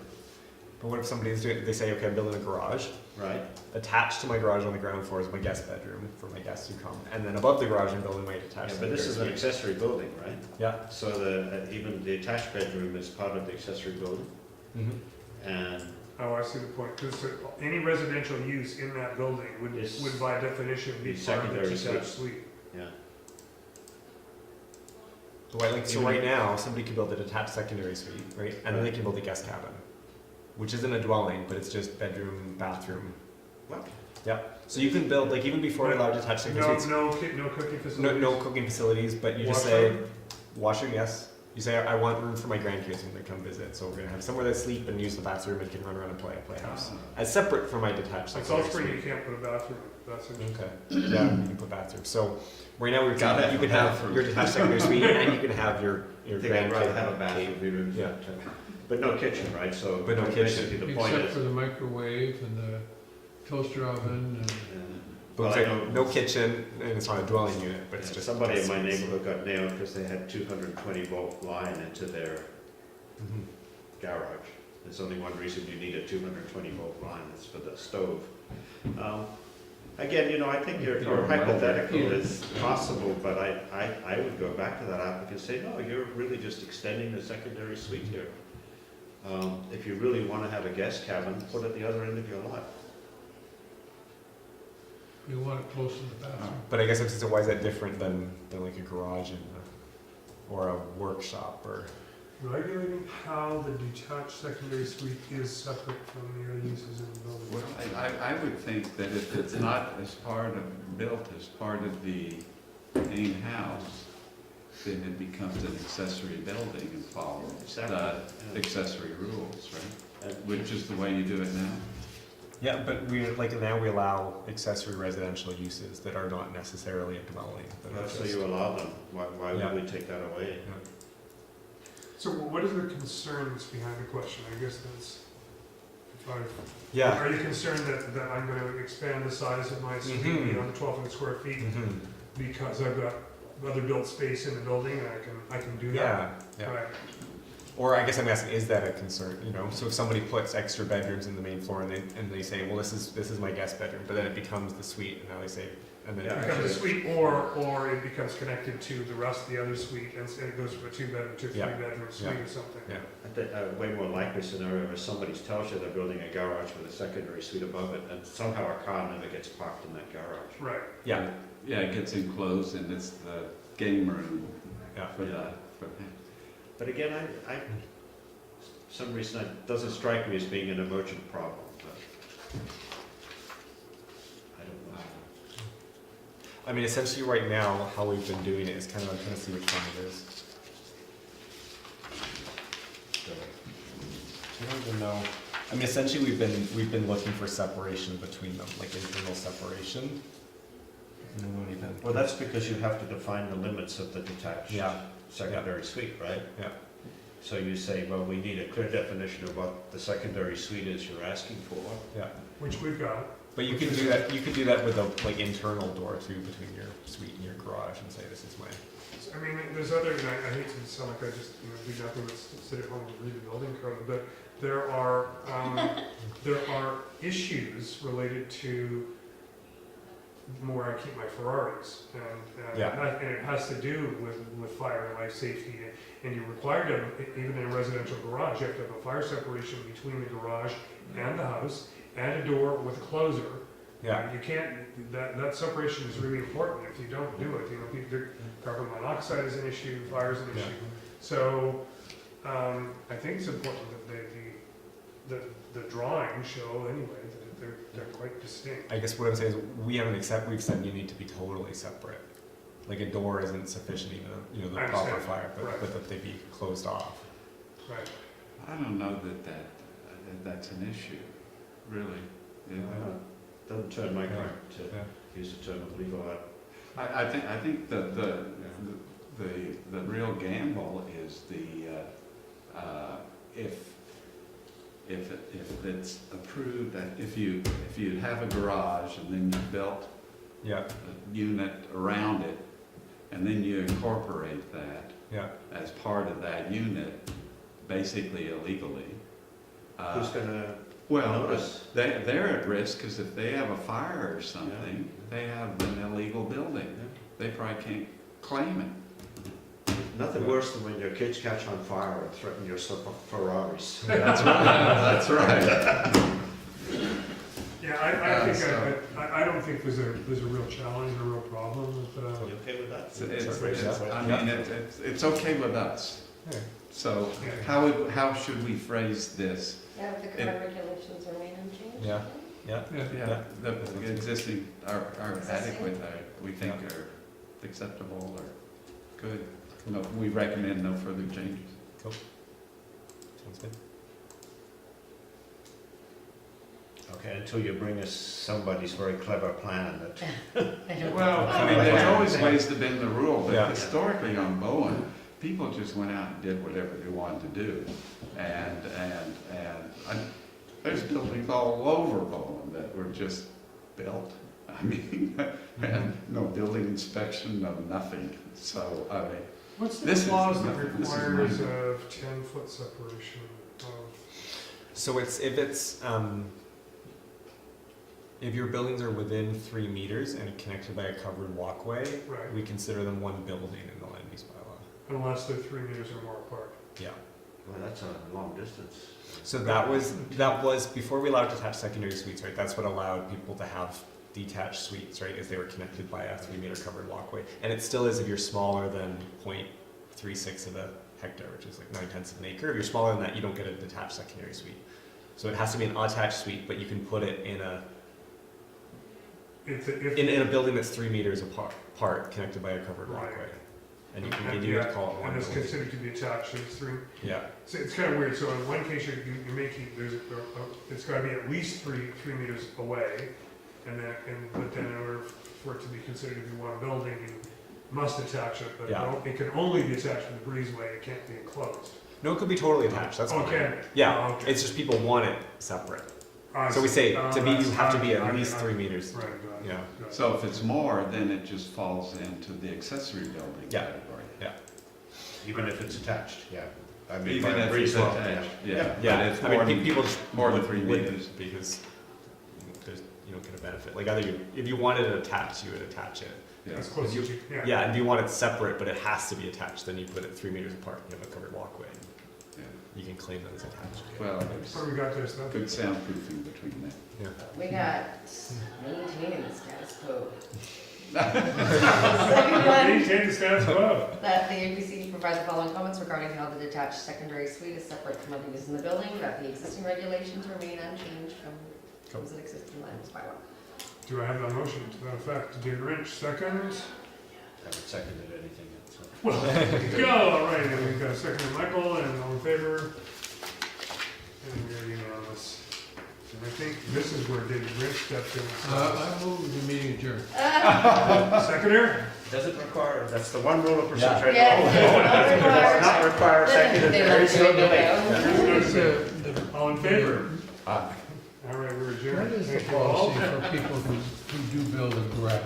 But what if somebody's doing? They say, okay, I'm building a garage. right? Attached to my garage on the ground floor is my guest bedroom for my guests who come, and then above the garage I'm building my detached. Yeah, but this is an secondary suite. accessory building, right? Yeah. So even the attached bedroom is part of the accessory building, Mm-hmm. and Oh, I see the point. Because any residential use in that building Is- would by definition be be part of the secondary detached suite. yeah. So right now, somebody could build a detached secondary suite, right? And then they can build a guest cabin, which isn't a dwelling, but it's just bedroom, bathroom. What? Yeah. So you can build, like, even before we allow detached secondary suites, No cooking no, facilities. no cooking facilities, but you just say, washroom, yes. You say, I want room for my grandkids when they come visit, so we're gonna have somewhere they sleep and use the bathroom and can run around and play at Playhouse. As separate from my detached Like secondary Salt Spring, you suite. can't put a bathroom. That's interesting. Okay. Yeah, you can put bathrooms. So right now we're Gotta saying have you a can have bathroom. your detached secondary suite and you can have your I think I'd rather grandkid. have a bathroom, even, Yeah. but no kitchen, right? So But no kitchen. basically the point Except is, for the microwave and the toaster oven and. But well, it's I like know no kitchen and it's not a dwelling unit, but it's just somebody in my space. neighborhood got nailed because they had 220 volt line into their Mhm. garage. There's only one reason you need a 220 volt line, it's for the stove. Again, I think your Or hypothetical welder. is possible, but I would go back to that applicant and say, no, you're really just extending the secondary suite here. If you really want to have a guest cabin, put it at the other end of your lot. We want it close to the bathroom. But I guess it's just why is that different than like a garage and or a workshop or Regulating how the detached secondary suite is separate from the other uses in the building. Well, I would think that if it's not built as part of the main house, then it becomes an accessory building and follows Exactly. the accessory rules, right? And Which is the way you do it now. yeah, but we like now we allow accessory residential uses that are not necessarily a dwelling. That are So just- you allow them, why Yeah. would we take that away? So what is the concerns behind the question? I guess that's, Yeah. Are you concerned that I'm gonna expand the size of my suite Mhm. beyond 1,200 square feet Mhm. because I've got other built space in the building and I can do that? Yeah. Yeah. Right. Or I guess I'm asking, is that a concern? So if somebody puts extra bedrooms in the main floor and they say, well, this is my guest bedroom, but then it becomes the suite, and now they say, and then Yeah. It becomes a suite, or it becomes connected to the rest of the other suite, and it goes from a two-bedroom to a Yeah. three-bedroom suite or something. Yeah. I think a way more likely scenario is somebody tells you they're building a garage with a secondary suite above it, and somehow a car never gets parked in that garage. Right. yeah, Yeah, it gets enclosed and it's the game room yeah. for that. But again, for some reason, it doesn't strike me as being an emergent problem, but I don't know. I mean, essentially right now, how we've been doing it is kind of, I'm trying to see which one it is. I don't even know. I mean, essentially we've been looking for separation between them, like internal separation. And we won't even. Well, that's because you have to define the limits of the detached Yeah, secondary suite, right? yeah. So you say, well, we need a clear definition of what the secondary suite is you're asking for. Yeah. Which we've got. But you can do that. You could do that with a like internal door too between your suite and your garage, and say this is my. I mean, there's other, and I hate to sound like I just, do nothing but sit at home and read the building code, but there are issues related to where I keep my Ferraris, and Yeah. and it has to do with fire and life safety, and you're required to, even in a residential garage, you have to have a fire separation between the garage and the house, and a door with a closer, Yeah. You can't, that separation is really important. If you don't do it, carbon monoxide is an issue, fire is an Yeah. issue. So, I think it's important that the drawings show anyway, that they're quite distinct. I guess what I'm saying is we've said you need to be totally separate. Like a door isn't sufficient even, the I proper understand. fire, Right. but that they be closed off. Right. I don't know that that's an issue, really. Doesn't turn my Yeah. card to Yeah. use the term of legal art. I think that the real gamble is if it's approved, that if you have a garage and then you built Yeah, a unit around it, and then you incorporate that yeah. as part of that unit, basically illegally. Who's gonna Well, notice? they're at risk, because if they have a fire or something, they have an illegal building. They probably can't claim it. Nothing worse than when your kids catch on fire and threaten your Ferraris. That's right, that's right. Yeah, I don't think there's a real challenge, a real problem with, You okay with that? I mean, it's okay with us. Yeah. So Yeah. how should we phrase this? Yeah, the current regulations remain unchanged. Yeah. Yeah. Yeah, the existing are adequate, we think Yeah. are acceptable or good. No, we recommend no further changes. Sounds good. Okay, until you bring us somebody's very clever plan that. Well, I mean, there's always ways to bend the rule, Yeah. but historically on Bowen, people just went out and did whatever they wanted to do. And there's buildings all over Bowen that were just built. I mean, and no building inspection, no nothing. So, I mean, what's the This is clause that nothing- this is requires minor. a 10-foot separation of, So if your buildings are within 3 meters and connected by a covered walkway, right, we consider them one building in the land use bylaw. unless they're 3 meters or more apart? Yeah. Well, that's a long distance. So that was before we allowed detached secondary suites, right? That's what allowed people to have detached suites, right? Is they were connected by a 3 meter covered walkway. And it still is if you're smaller than 0.36 of a hectare, which is like 9/10 of an acre. If you're smaller than that, you don't get a detached secondary suite. So it has to be an attached suite, but you can put it in a in a building that's 3 meters apart, connected by a covered Right. walkway. And you can continue to call it one And it's building. considered to be attached, so it's 3. Yeah. So it's kind of weird, so in one case, you're making, it's gotta be at least 3 meters away, but then in order for it to be considered to be one building, you must attach it, but Yeah. it can only be attached to the breezeway, it can't be enclosed. No, it could be totally attached. That's fine. Okay. Yeah. Oh, okay. It's just people want it separate. I So we see. say Oh, to be, you that's- have to be I- at least 3 meters. Right, got it. Yeah. got it. so if it's more, then it just falls into the accessory building Yeah. category. Even if it's attached, yeah. I mean, Even by if breeze it's wall, attached, yeah. Yeah, But it's I more mean, than- people just more than 3 wouldn't meters. because there's, you don't get a benefit. Like either if you wanted it attached, you would attach it. Yeah. As close you- as you, yeah. Yeah, and if you want it separate, but it has to be attached, then you put it 3 meters apart. You have a covered walkway. Yeah. You can claim that as attached. Well, there's Where we got this stuff? good soundproofing between that. We got maintaining the status quo. Second one, Maintain the status quo. that the ABCD provide the following comments regarding how the detached secondary suite is separate from other uses in the building, that the existing regulations remain unchanged from those that exist in the land use bylaw. Do I have a motion to that effect? David Rich, second. Haven't seconded anything yet, so. Well, there you go, all right, and we've got a second from Michael, and all in favor? And we're unanimous. And I think this is where David Rich stepped in. I move the meeting adjourned. Seconder? Doesn't require, that's the one rule of procedure. Yeah, Does not require seconded, They very let slow you go. delay. All in favor? Aye. All right, we're What adjourned. is the Thank you all. policy for people who do build a garage?